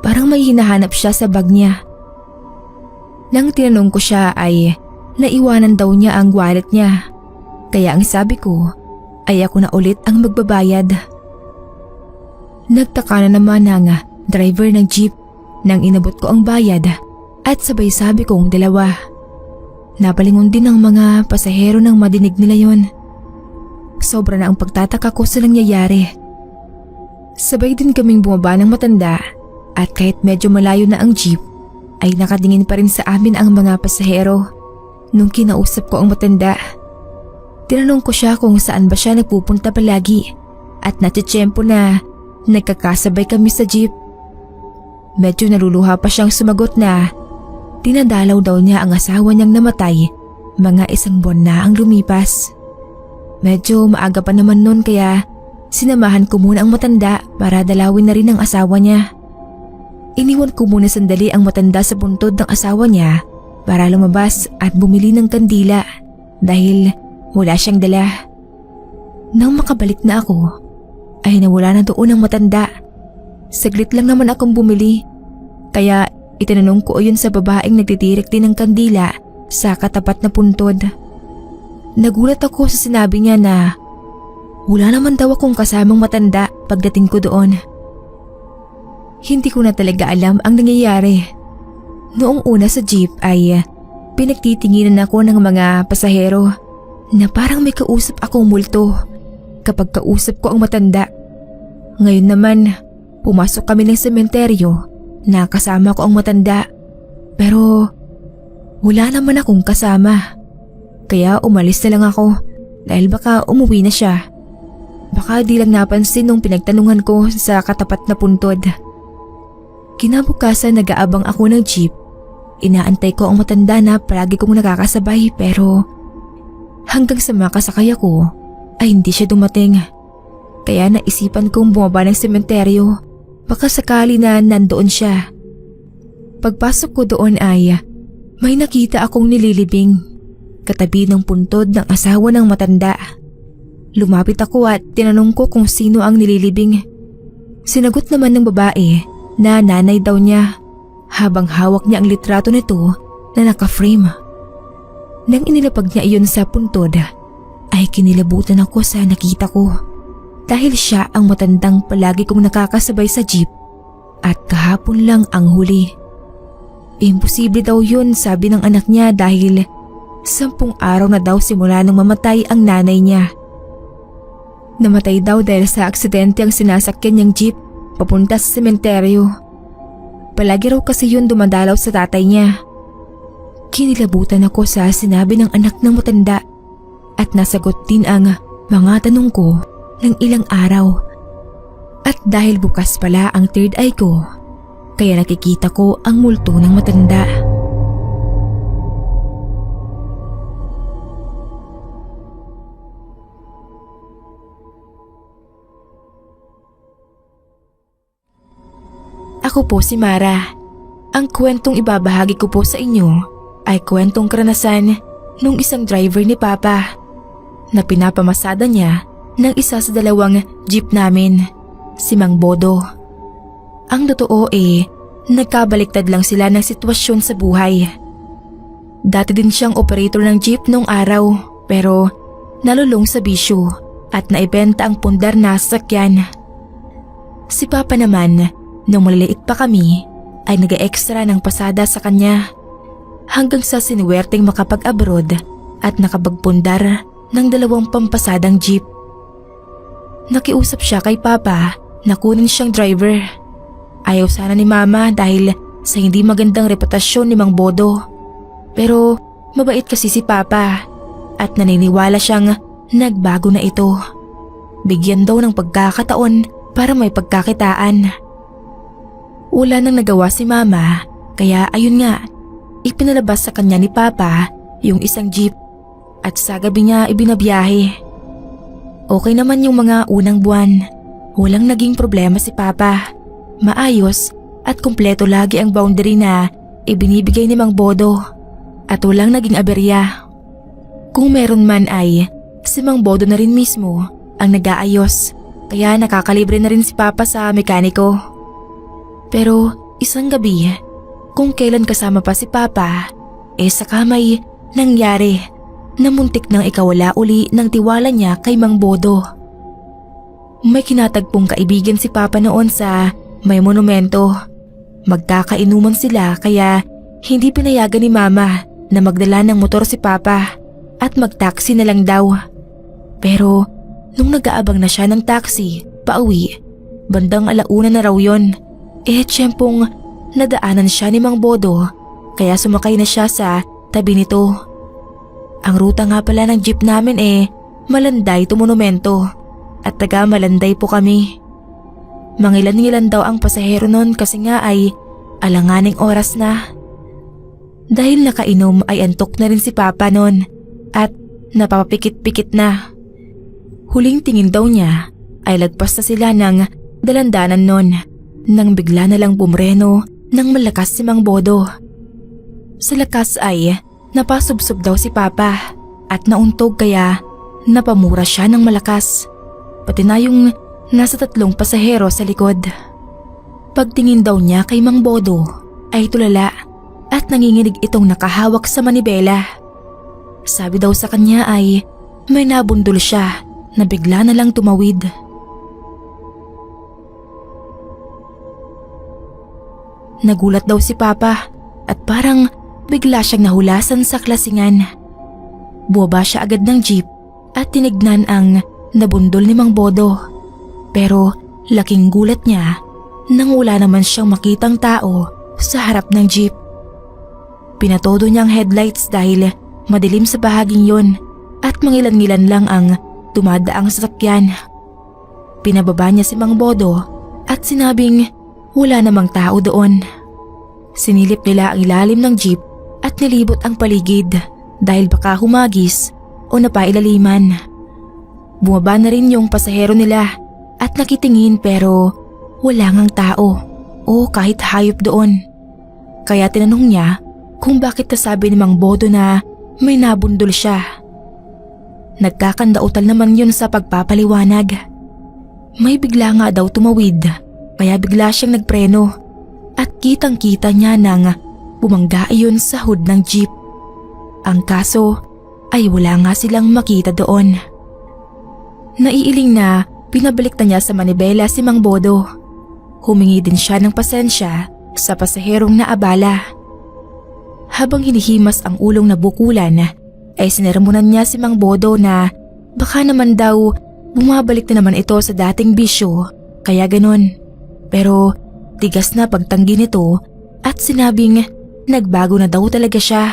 parang may hinahanap siya sa bag niya. Nang tinanong ko siya ay naiwanan daw niya ang wallet niya. Kaya ang sabi ko ay ako na ulit ang magbabayad. Nagtaka na naman ang driver ng jeep nang inabot ko ang bayad at sabay sabi kong dalawa. Napalingon din ang mga pasahero nang madinig nila yon. Sobra na ang pagtataka ko sa nangyayari. Sabay din kaming bumaba ng matanda at kahit medyo malayo na ang jeep ay nakatingin pa rin sa amin ang mga pasahero. Nung kinausap ko ang matanda, tinanong ko siya kung saan ba siya nagpupunta palagi at natitsyempo na nagkakasabay kami sa jeep. Medyo naluluha pa siyang sumagot na dinadalaw daw niya ang asawa niyang namatay mga 1 buwan na ang lumipas. Medyo maaga pa naman nun kaya sinamahan ko muna ang matanda para dalawin na rin ang asawa niya. Iniwan ko muna sandali ang matanda sa buntod ng asawa niya para lumabas at bumili ng kandila dahil wala siyang dala. Nang makabalik na ako ay nawala na doon ang matanda. Saglit lang naman akong bumili kaya itinanong ko yun sa babaeng nagtitirik din ng kandila sa katapat na puntod. Nagulat ako sa sinabi niya na wala naman daw akong kasamang matanda pagdating ko doon. Hindi ko na talaga alam ang nangyayari. Noong una sa jeep ay pinagtitinginan ako ng mga pasahero na parang may kausap akong multo kapag kausap ko ang matanda. Ngayon naman, pumasok kami ng sementeryo na kasama ko ang matanda pero wala naman akong kasama. Kaya umalis na lang ako dahil baka umuwi na siya. Baka di lang napansin nung pinagtanungan ko sa katapat na puntod. Kinabukasan nag-aabang ako ng jeep. Inaantay ko ang matanda na palagi kong nakakasabay pero hanggang sa makasakay ako ay hindi siya dumating. Kaya naisipan kong bumaba ng sementeryo. Baka sakali na nandoon siya. Pagpasok ko doon ay may nakita akong nililibing katabi ng puntod ng asawa ng matanda. Lumapit ako at tinanong ko kung sino ang nililibing. Sinagot naman ng babae na nanay daw niya habang hawak niya ang litrato nito na naka-frame. Nang inilapag niya iyon sa puntod ay kinilabutan ako sa nakita ko dahil siya ang matandang palagi kong nakakasabay sa jeep at kahapon lang ang huli. Imposible daw yun, sabi ng anak niya, dahil 10 araw na daw simula nang mamatay ang nanay niya. Namatay daw dahil sa aksidente ang sinasakyan niyang jeep papunta sa sementeryo. Palagi raw kasi yun dumadalaw sa tatay niya. Kinilabutan ako sa sinabi ng anak ng matanda at nasagot din ang mga tanong ko ng ilang araw. At dahil bukas pala ang third eye ko, kaya nakikita ko ang multo ng matanda. Ako po si Mara. Ang kwentong ibabahagi ko po sa inyo ay kwentong karanasan nung isang driver ni Papa na pinapamasada niya ng isa sa 2 jeep namin, si Mang Bodo. Ang totoo nagkabaliktad lang sila ng sitwasyon sa buhay. Dati din siyang operator ng jeep nung araw pero nalulong sa bisyo at naibenta ang pundar na sasakyan. Si Papa naman, nung maliliit pa kami, ay nag-extra ng pasada sa kanya hanggang sa sinuwerteng makapag-abroad at nakapagpundar ng 2 pampasadang jeep. Nakiusap siya kay Papa na kunin siyang driver. Ayaw sana ni Mama dahil sa hindi magandang reputasyon ni Mang Bodo. Pero mabait kasi si Papa at naniniwala siyang nagbago na ito. Bigyan daw ng pagkakataon para may pagkakitaan. Wala nang nagawa si Mama kaya ayun nga, ipinalabas sa kanya ni Papa yung isang jeep at sa gabi niya ibinabiyahe. Okay naman yung mga unang buwan. Walang naging problema si Papa. Maayos at kumpleto lagi ang boundary na ibinibigay ni Mang Bodo at walang naging aberya. Kung meron man ay si Mang Bodo na rin mismo ang nag-aayos kaya nakakalibre na rin si Papa sa mekaniko. Pero isang gabi, kung kailan kasama pa si Papa, saka may nangyari na muntik nang ikawala uli ng tiwala niya kay Mang Bodo. May kinatagpong kaibigan si Papa noon sa may monumento. Magkakainuman sila kaya hindi pinayagan ni Mama na magdala ng motor si Papa at mag-taxi na lang daw. Pero nung nag-aabang na siya ng taxi pauwi, bandang 1:00 na raw yon, tiyempong nadaanan siya ni Mang Bodo kaya sumakay na siya sa tabi nito. Ang ruta nga pala ng jeep namin Malanday to Monumento at taga Malanday po kami. Mangilan-ngilan daw ang pasahero nun kasi nga ay alanganing oras na. Dahil nakainom ay antok na rin si Papa nun at napapapikit-pikit na. Huling tingin daw niya ay lagpas na sila ng dalandanan nun nang bigla na lang bumreno ng malakas si Mang Bodo. Sa lakas ay napasubsob daw si Papa at nauntog kaya napamura siya ng malakas. Pati na yung nasa 3 pasahero sa likod. Pagtingin daw niya kay Mang Bodo ay tulala at nanginginig itong nakahawak sa manibela. Sabi daw sa kanya ay may nabundol siya na bigla na lang tumawid. Nagulat daw si Papa at parang bigla siyang nahulasan sa klasingan. Buwaba siya agad ng jeep at tinignan ang nabundol ni Mang Bodo. Pero laking gulat niya nang wala naman siyang makitang tao sa harap ng jeep. Pinatodo niya ang headlights dahil madilim sa bahaging yon at mangilan-ngilan lang ang dumadaang sasakyan. Pinababa niya si Mang Bodo at sinabing wala namang tao doon. Sinilip nila ang ilalim ng jeep at nilibot ang paligid dahil baka humagis o napailaliman. Bumaba na rin yung pasahero nila at nakitingin pero wala ngang tao o kahit hayop doon. Kaya tinanong niya kung bakit nasabi ni Mang Bodo na may nabundol siya. Nagkakandautal naman yun sa pagpapaliwanag. May bigla nga daw tumawid, kaya bigla siyang nagpreno at kitang-kita niya nang bumangga iyon sa hood ng jeep. Ang kaso ay wala nga silang makita doon. Naiiling na pinabalik na niya sa manibela si Mang Bodo. Humingi din siya ng pasensya sa pasaherong naabala. Habang hinihimas ang ulong na bukulan, ay sinermonan niya si Mang Bodo na baka naman daw bumabalik na naman ito sa dating bisyo, kaya ganon. Pero tigas na pagtanggi nito at sinabing nagbago na daw talaga siya.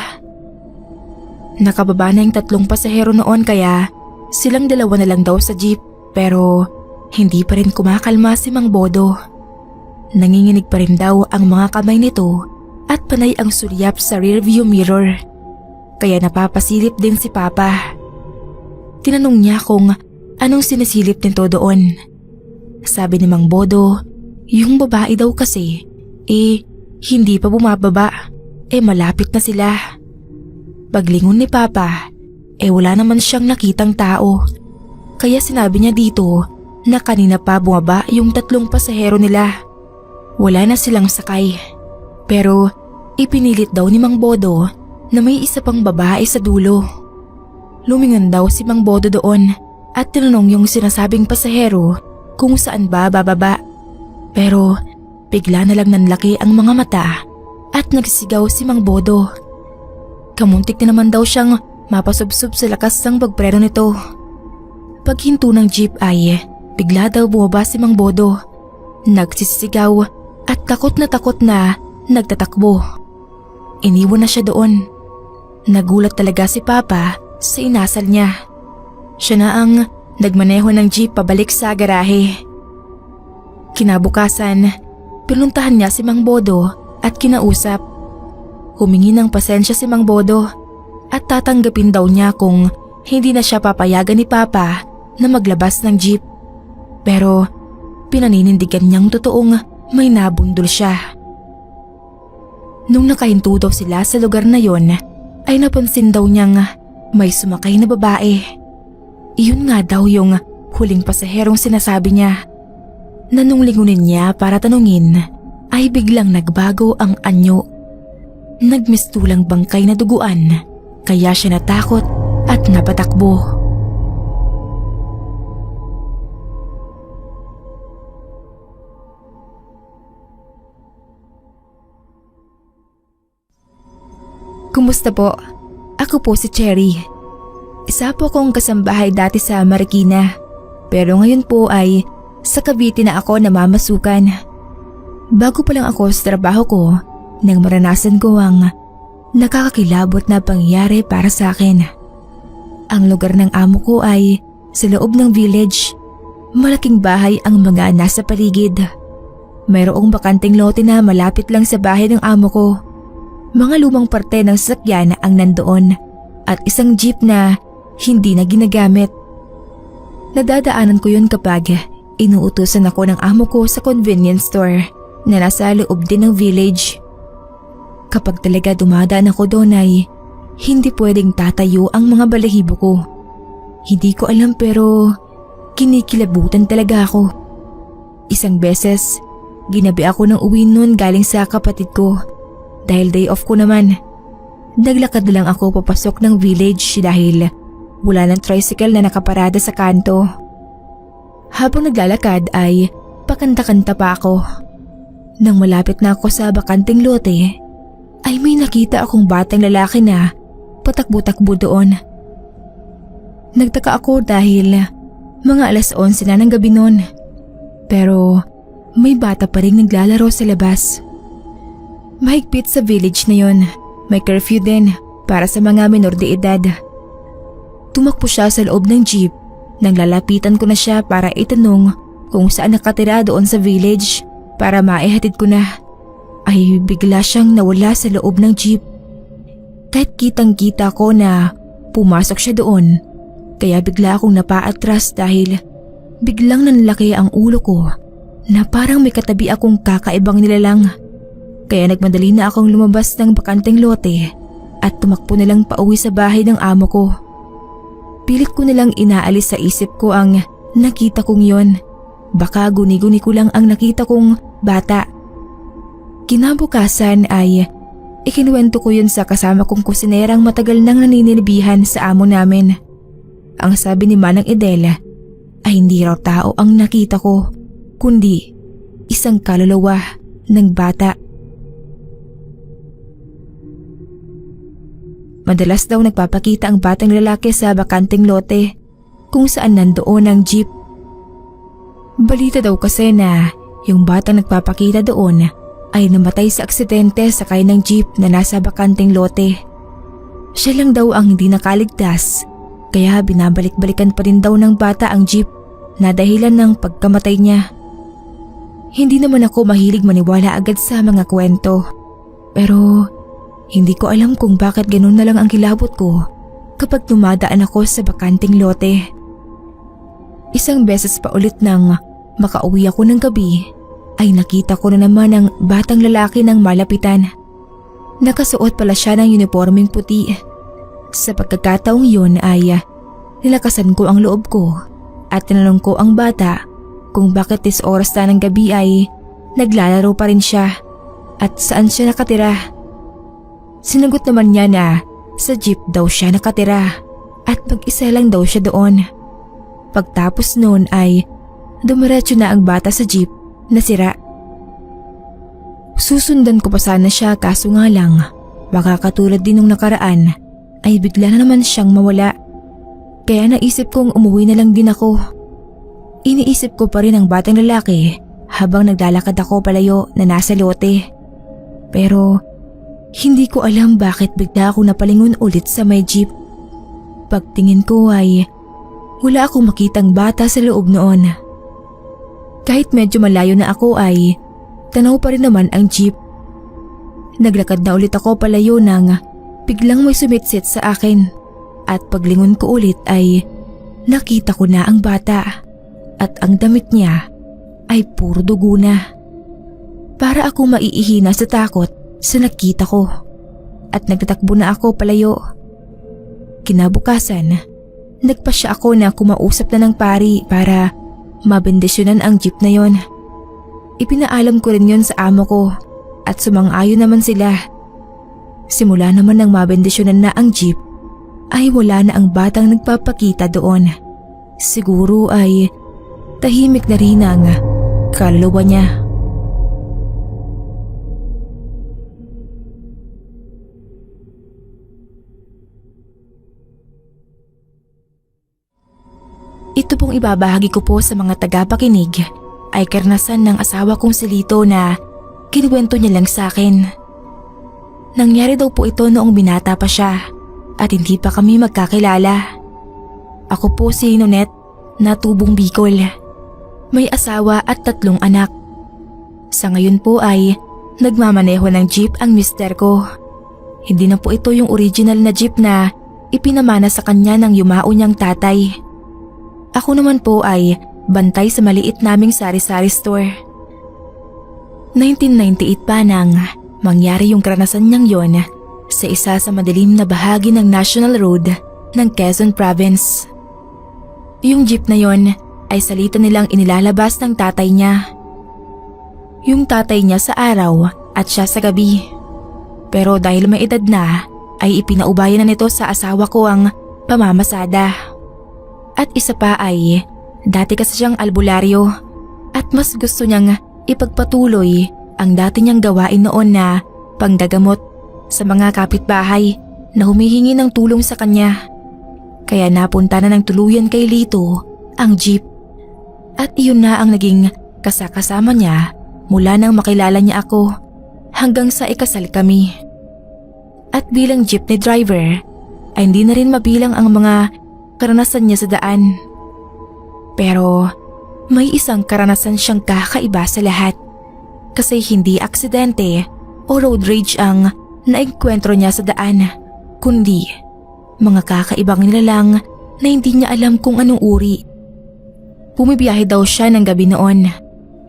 Nakababa na yung 3 pasahero noon kaya silang 2 na lang daw sa jeep, pero hindi pa rin kumakalma si Mang Bodo. Nanginginig pa rin daw ang mga kamay nito at panay ang sulyap sa rearview mirror. Kaya napapasilip din si Papa. Tinanong niya kung anong sinisilip nito doon. Sabi ni Mang Bodo, yung babae daw kasi, hindi pa bumababa, malapit na sila. Paglingon ni Papa, wala naman siyang nakitang tao. Kaya sinabi niya dito na kanina pa bumaba yung 3 pasahero nila. Wala na silang sakay. Pero ipinilit daw ni Mang Bodo na may isa pang babae sa dulo. Lumingon daw si Mang Bodo doon at tinanong yung sinasabing pasahero kung saan ba bababa. Pero bigla na lang nanlaki ang mga mata at nagsisigaw si Mang Bodo. Kamuntik na naman daw siyang mapasubsob sa lakas ng pagpreno nito. Paghinto ng jeep ay bigla daw bumaba si Mang Bodo. Nagsisigaw at takot na nagtatakbo. Iniwan na siya doon. Nagulat talaga si Papa sa inasal niya. Siya na ang nagmaneho ng jeep pabalik sa garahe. Kinabukasan, pinuntahan niya si Mang Bodo at kinausap. Humingi ng pasensya si Mang Bodo at tatanggapin daw niya kung hindi na siya papayagan ni Papa na maglabas ng jeep. Pero pinaninindigan niyang totoong may nabundol siya. Nung nakahinto daw sila sa lugar na yon, ay napansin daw niyang may sumakay na babae. Iyon nga daw yung huling pasaherong sinasabi niya. Na nung lingunin niya para tanungin, ay biglang nagbago ang anyo. Nagmistulang bangkay na duguan, kaya siya natakot at napatakbo. Kumusta po? Ako po si Cherry. Isa po akong kasambahay dati sa Marikina, pero ngayon po ay sa Cavite na ako namamasukan. Bago pa lang ako sa trabaho ko nang maranasan ko ang nakakakilabot na pangyayari para sa akin. Ang lugar ng amo ko ay sa loob ng village. Malaking bahay ang mga nasa paligid. Mayroong bakanting lote na malapit lang sa bahay ng amo ko. Mga lumang parte ng sasakyan ang nandoon at isang jeep na hindi na ginagamit. Nadadaanan ko yun kapag inuutusan ako ng amo ko sa convenience store na nasa loob din ng village. Kapag talaga dumadaan ako doon ay hindi pwedeng tatayo ang mga balahibo ko. Hindi ko alam pero kinikilabutan talaga ako. Isang beses, ginabi ako ng uwi noon galing sa kapatid ko. Dahil day off ko naman, naglakad lang ako papasok ng village dahil wala ng tricycle na nakaparada sa kanto. Habang naglalakad ay pakanta-kanta pa ako. Nang malapit na ako sa bakanting lote, ay may nakita akong batang lalaki na patakbo-takbo doon. Nagtaka ako dahil mga 11:00 na ng gabi noon. Pero may bata pa rin naglalaro sa labas. Mahigpit sa village na yon. May curfew din para sa mga menor de edad. Tumakbo siya sa loob ng jeep. Nang lalapitan ko na siya para itanong kung saan nakatira doon sa village para maihatid ko na, ay bigla siyang nawala sa loob ng jeep. Kahit kitang-kita ko na pumasok siya doon, kaya bigla akong napaatras dahil biglang nanlaki ang ulo ko na parang may katabi akong kakaibang nilalang. Kaya nagmadali na akong lumabas ng bakanteng lote at tumakbo na lang pauwi sa bahay ng amo ko. Pilit ko nilang inaalis sa isip ko ang nakita kong yon. Baka guni-guni ko lang ang nakita kong bata. Kinabukasan ay ikinuwento ko yun sa kasama kong kusinerang matagal nang naninilbihan sa amo namin. Ang sabi ni Manang Edel ay hindi raw tao ang nakita ko, kundi isang kaluluwa ng bata. Madalas daw nagpapakita ang batang lalaki sa bakanting lote kung saan nandoon ang jeep. Balita daw kasi na yung batang nagpapakita doon ay namatay sa aksidente sakay ng jeep na nasa bakanting lote. Siya lang daw ang hindi nakaligtas, kaya binabalik-balikan pa rin daw ng bata ang jeep na dahilan ng pagkamatay niya. Hindi naman ako mahilig maniwala agad sa mga kwento, pero hindi ko alam kung bakit ganun na lang ang kilabot ko kapag dumadaan ako sa bakanting lote. Isang beses pa ulit nang makauwi ako ng gabi ay nakita ko na naman ang batang lalaki ng malapitan. Nakasuot pala siya ng uniformeng puti. Sa pagkakataong yun ay nilakasan ko ang loob ko at tinanong ko ang bata kung bakit oras na ng gabi ay naglalaro pa rin siya at saan siya nakatira. Sinagot naman niya na sa jeep daw siya nakatira at mag-isa lang daw siya doon. Pagtapos noon ay dumiretso na ang bata sa jeep na sira. Susundan ko pa sana siya kaso nga lang baka katulad din nung nakaraan ay bigla na naman siyang mawala. Kaya naisip kong umuwi na lang din ako. Iniisip ko pa rin ang batang lalaki habang naglalakad ako palayo na nasa lote. Pero hindi ko alam bakit bigla ako napalingon ulit sa may jeep. Pagtingin ko ay wala akong makitang bata sa loob noon. Kahit medyo malayo na ako ay tanaw pa rin naman ang jeep. Naglakad na ulit ako palayo nang biglang may sumitsit sa akin at paglingon ko ulit ay nakita ko na ang bata at ang damit niya ay puro dugo na. Para akong maiihina sa takot sa nakita ko at nagtatakbo na ako palayo. Kinabukasan, nagpasya ako na kumausap na ng pari para mabendisyonan ang jeep na yon. Ipinaalam ko rin yon sa amo ko at sumang-ayon naman sila. Simula naman nang mabendisyonan na ang jeep ay wala na ang batang nagpapakita doon. Siguro ay tahimik na rin ang kaluluwa niya. Ito pong ibabahagi ko po sa mga tagapakinig ay karanasan ng asawa kong si Lito na kinuwento niya lang sa akin. Nangyari daw po ito noong binata pa siya at hindi pa kami magkakilala. Ako po si Nonet na tubong Bicol. May asawa at 3 anak. Sa ngayon po ay nagmamaneho ng jeep ang mister ko. Hindi na po ito yung original na jeep na ipinamana sa kanya ng yumao niyang tatay. Ako naman po ay bantay sa maliit naming sari-sari store. 1998 pa nang mangyari yung karanasan niyang yon sa isa sa madilim na bahagi ng National Road ng Quezon Province. Yung jeep na yon ay salita nilang inilalabas ng tatay niya. Yung tatay niya sa araw at siya sa gabi. Pero dahil may edad na ay ipinaubayan na nito sa asawa ko ang pamamasada. At isa pa ay dati kasi siyang albularyo at mas gusto niyang ipagpatuloy ang dati niyang gawain noon na panggagamot sa mga kapitbahay na humihingi ng tulong sa kanya. Kaya napunta na ng tuluyan kay Lito ang jeep. At iyon na ang naging kasakasama niya mula nang makilala niya ako hanggang sa ikasal kami. At bilang jeepney driver ay hindi na rin mabilang ang mga karanasan niya sa daan. Pero may isang karanasan siyang kakaiba sa lahat kasi hindi aksidente o road rage ang naengkwentro niya sa daan, kundi mga kakaibang nilalang na hindi niya alam kung anong uri. Bumibiyahe daw siya ng gabi noon.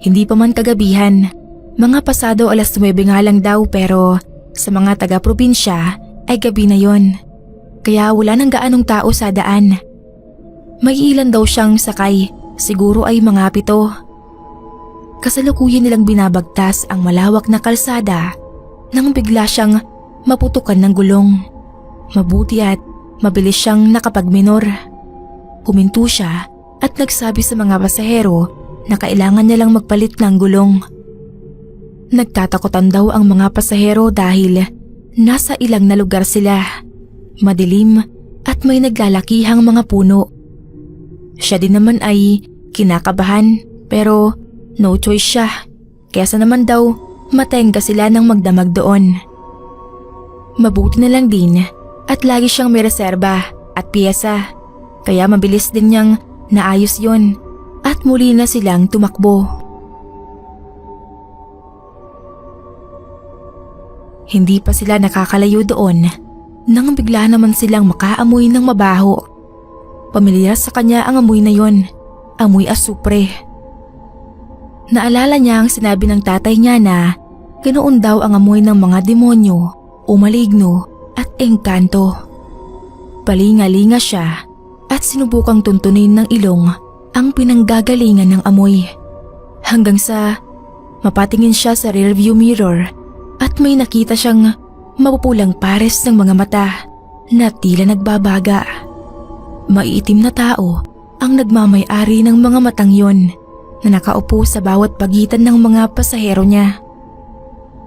Hindi pa man kagabihan, mga pasado 9:00 nga lang daw pero sa mga taga-probinsya ay gabi na yon. Kaya wala nang gaanong tao sa daan May ilan daw siyang sakay, siguro ay mga 7. Kasalukuyan nilang binabagtas ang malawak na kalsada nang bigla siyang maputukan ng gulong. Mabuti at mabilis siyang nakapagminor. Huminto siya at nagsabi sa mga pasahero na kailangan nilang magpalit ng gulong. Nagtatakutan daw ang mga pasahero dahil nasa ilang na lugar sila. Madilim at may naglalakihang mga puno. Siya din naman ay kinakabahan pero no choice siya. Kaysa naman daw matenga sila ng magdamag doon. Mabuti na lang din at lagi siyang may reserba at piyesa. Kaya mabilis din niyang naayos yon at muli na silang tumakbo. Hindi pa sila nakakalayo doon nang bigla naman silang makaamoy ng mabaho. Pamilyar sa kanya ang amoy na yon, amoy asupre. Naalala niya ang sinabi ng tatay niya na ganoon daw ang amoy ng mga demonyo o maligno at engkanto. Palinga-linga siya at sinubukang tuntunin ng ilong ang pinanggagalingan ng amoy. Hanggang sa mapatingin siya sa rearview mirror at may nakita siyang mapupulang pares ng mga mata na tila nagbabaga. Maiitim na tao ang nagmamay-ari ng mga matang yon na nakaupo sa bawat pagitan ng mga pasahero niya.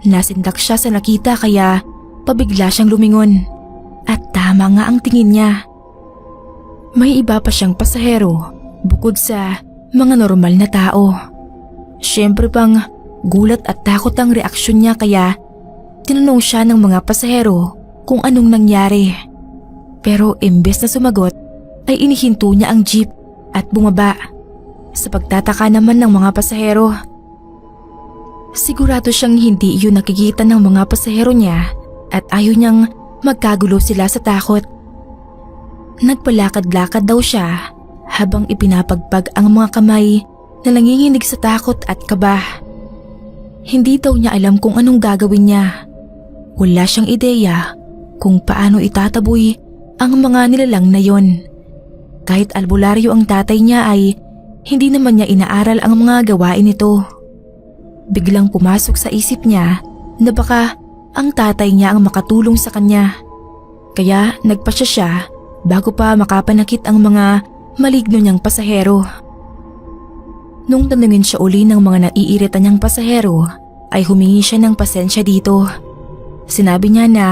Nasindak siya sa nakita kaya pabigla siyang lumingon at tama nga ang tingin niya. May iba pa siyang pasahero bukod sa mga normal na tao. Siyempre pang gulat at takot ang reaksyon niya kaya tinanong siya ng mga pasahero kung anong nangyari. Pero imbes na sumagot ay inihinto niya ang jeep at bumaba. Sa pagtataka naman ng mga pasahero, sigurado siyang hindi iyon nakikita ng mga pasahero niya at ayaw niyang magkagulo sila sa takot. Nagpalakad-lakad daw siya habang ipinapagpag ang mga kamay na nanginginig sa takot at kaba. Hindi daw niya alam kung anong gagawin niya. Wala siyang ideya kung paano itataboy ang mga nilalang na yon. Kahit albularyo ang tatay niya ay hindi naman niya inaaral ang mga gawain nito. Biglang pumasok sa isip niya na baka ang tatay niya ang makatulong sa kanya. Kaya nagpasya siya bago pa makapanakit ang mga maligno niyang pasahero. Nung tanungin siya uli ng mga naiirita niyang pasahero, ay humingi siya ng pasensya dito. Sinabi niya na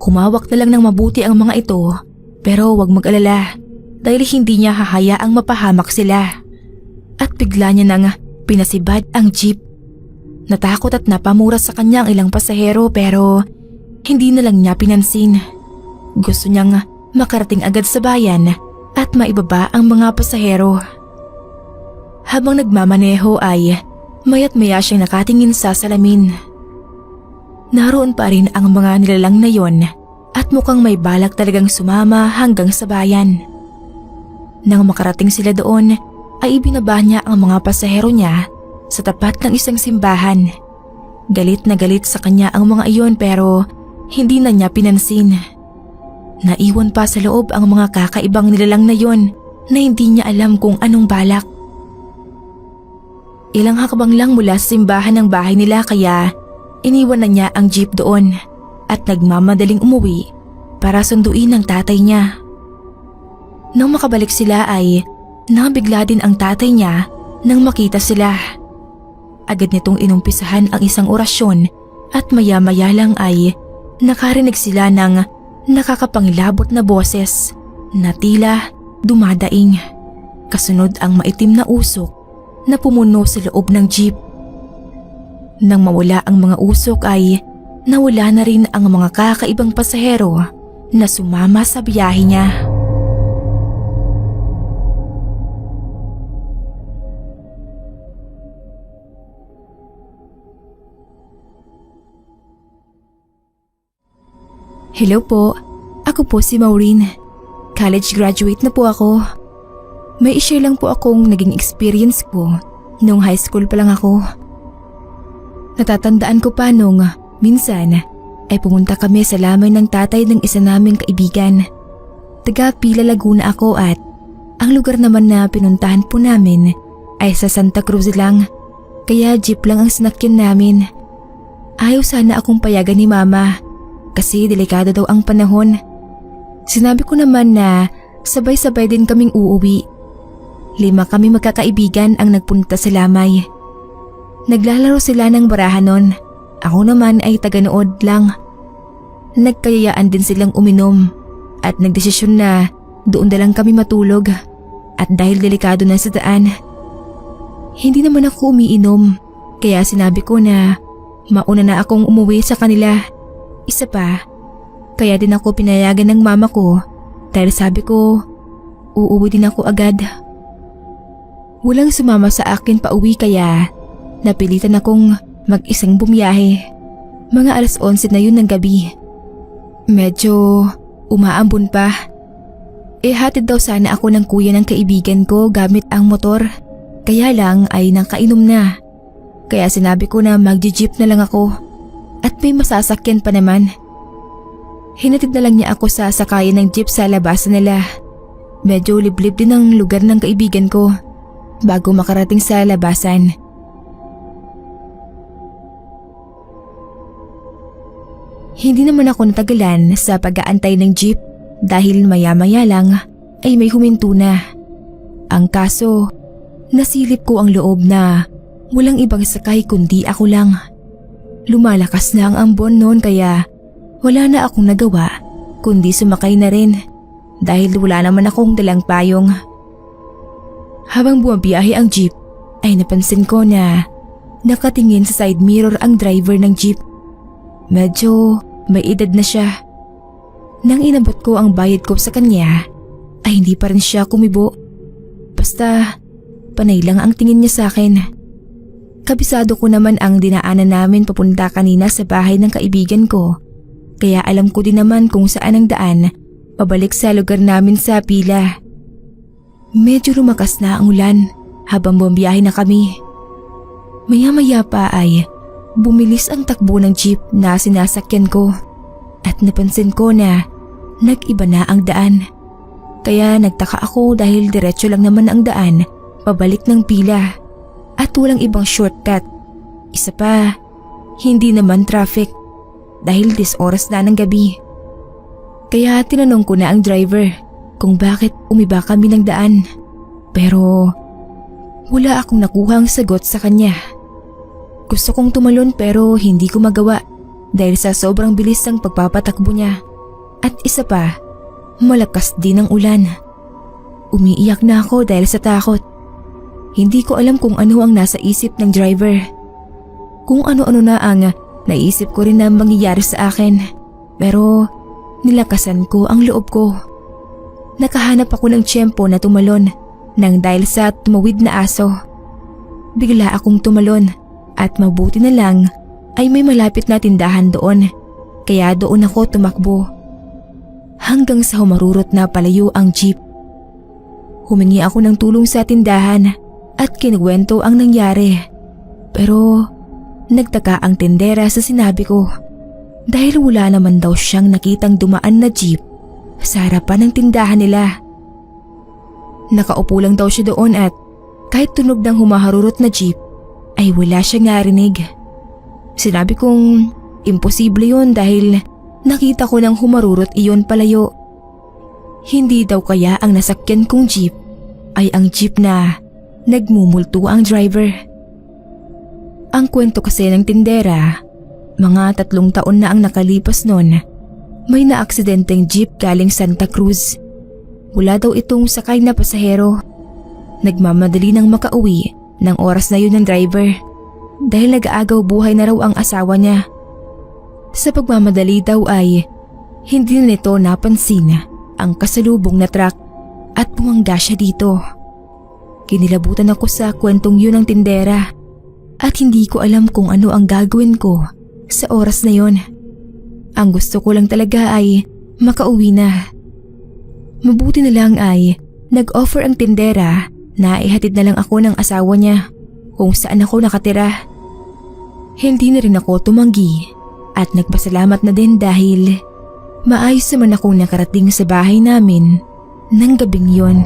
humawak na lang ng mabuti ang mga ito pero huwag mag-alala dahil hindi niya hahayaang mapahamak sila. At bigla niya nang pinasibad ang jeep. Natakot at napamura sa kanya ang ilang pasahero pero hindi na lang niya pinansin. Gusto niyang makarating agad sa bayan at maibaba ang mga pasahero. Habang nagmamaneho ay maya't maya siyang nakatingin sa salamin. Naroon pa rin ang mga nilalang na yon at mukhang may balak talagang sumama hanggang sa bayan. Nang makarating sila doon ay ibinaba niya ang mga pasahero niya sa tapat ng isang simbahan. Galit na galit sa kanya ang mga iyon pero hindi na niya pinansin. Naiwan pa sa loob ang mga kakaibang nilalang na yon na hindi niya alam kung anong balak. Ilang hakbang lang mula sa simbahan ng bahay nila kaya iniwan na niya ang jeep doon at nagmamadaling umuwi para sunduin ang tatay niya. Nang makabalik sila ay nabigla din ang tatay niya nang makita sila. Agad nitong inumpisahan ang isang orasyon at maya-maya lang ay nakarinig sila ng nakakapangilabot na boses na tila dumadaing. Kasunod ang maitim na usok na pumuno sa loob ng jeep. Nang mawala ang mga usok ay nawala na rin ang mga kakaibang pasahero na sumama sa biyahe niya. Hello po, ako po si Maureen. College graduate na po ako. May i-share lang po akong naging experience ko nung high school pa lang ako. Natatandaan ko pa nung minsan ay pumunta kami sa lamay ng tatay ng isa naming kaibigan. Taga Pila Laguna ako at ang Ang lugar naman na pinuntahan po namin ay sa Santa Cruz lang, kaya jeep lang ang sinakyan namin. Ayaw sana akong payagan ni Mama kasi delikado daw ang panahon. Sinabi ko naman na sabay-sabay din kaming uuwi. 5 kami magkakaibigan ang nagpunta sa Lamay. Naglalaro sila ng barahan nun. Ako naman ay taga-nood lang. Nagkayayaan din silang uminom at nagdesisyon na doon na lang kami matulog. At dahil delikado na sa daan, hindi naman ako umiinom, kaya sinabi ko na mauna na akong umuwi sa kanila. Isa pa, kaya din ako pinayagan ng mama ko dahil sabi ko uuwi din ako agad. Walang sumama sa akin pa uwi kaya napilitan akong mag-isang bumiyahe. Mga 11:00 na yun ng gabi. Medyo umaambon pa. Hatid daw sana ako ng kuya ng kaibigan ko gamit ang motor. Kaya lang ay nakainom na. Kaya sinabi ko na magji-jeep na lang ako. At may masasakyan pa naman. Hinatid na lang niya ako sa sakayan ng jeep sa labasan nila. Medyo liblib din ang lugar ng kaibigan ko bago makarating sa labasan. Hindi naman ako natagalan sa pag-aantay ng jeep dahil maya-maya lang ay may huminto na. Ang kaso, nasilip ko ang loob na walang ibang sakay kundi ako lang. Lumalakas na ang ambon noon kaya wala na akong nagawa kundi sumakay na rin dahil wala naman akong dalang payong. Habang bumabiyahe ang jeep ay napansin ko na nakatingin sa side mirror ang driver ng jeep. Medyo may edad na siya. Nang inabot ko ang bayad ko sa kanya ay hindi pa rin siya kumibo. Basta panay lang ang tingin niya sa akin. Kabisado ko naman ang dinaanan namin papunta kanina sa bahay ng kaibigan ko. Kaya alam ko din naman kung saan ang daan pabalik sa lugar namin sa pila. Medyo lumakas na ang ulan habang bumiyahe na kami. Maya-maya pa ay bumilis ang takbo ng jeep na sinasakyan ko at napansin ko na nag-iba na ang daan. Kaya nagtaka ako dahil diretso lang naman ang daan pabalik ng pila at walang ibang shortcut. Isa pa, hindi naman traffic dahil 10 oras na ng gabi. Kaya tinanong ko na ang driver kung bakit umiba kami ng daan. Pero wala akong nakuhang sagot sa kanya. Gusto kong tumalon pero hindi ko magawa dahil sa sobrang bilis ng pagpapatakbo niya. At isa pa, malakas din ang ulan. Umiiyak na ako dahil sa takot. Hindi ko alam kung ano ang nasa isip ng driver. Kung ano-ano na ang naisip ko rin na mangyayari sa akin. Pero nilakasan ko ang loob ko. Nakahanap ako ng tiyempo na tumalon nang dahil sa tumawid na aso. Bigla akong tumalon at mabuti na lang ay may malapit na tindahan doon. Kaya doon ako tumakbo. Hanggang sa humarurot na palayo ang jeep. Humingi ako ng tulong sa tindahan at kinuwento ang nangyari. Pero nagtaka ang tindera sa sinabi ko dahil wala naman daw siyang nakitang dumaan na jeep sa harapan ng tindahan nila. Nakaupo lang daw siya doon at kahit tunog ng humaharurot na jeep ay wala siyang narinig. Sinabi kong imposible yun dahil nakita ko nang humarurot iyon palayo. Hindi daw kaya ang nasakyan kong jeep ay ang jeep na nagmumulto ang driver. Ang kwento kasi ng tindera, mga 3 taon na ang nakalipas noon, may naaksidenteng jeep galing Santa Cruz. Wala daw itong sakay na pasahero. Nagmamadali nang makauwi ng oras na yun ng driver dahil nag-aagaw buhay na raw ang asawa niya. Sa pagmamadali daw ay hindi na nito napansin ang kasalubong na truck at bumangga siya dito. Kinilabutan ako sa kwentong yun ng tindera at hindi ko alam kung ano ang gagawin ko sa oras na yon. Ang gusto ko lang talaga ay makauwi na. Mabuti na lang ay nag-offer ang tindera na ihatid na lang ako ng asawa niya kung saan ako nakatira. Hindi na rin ako tumanggi at nagpasalamat na din dahil maayos naman akong nakarating sa bahay namin ng gabing yon.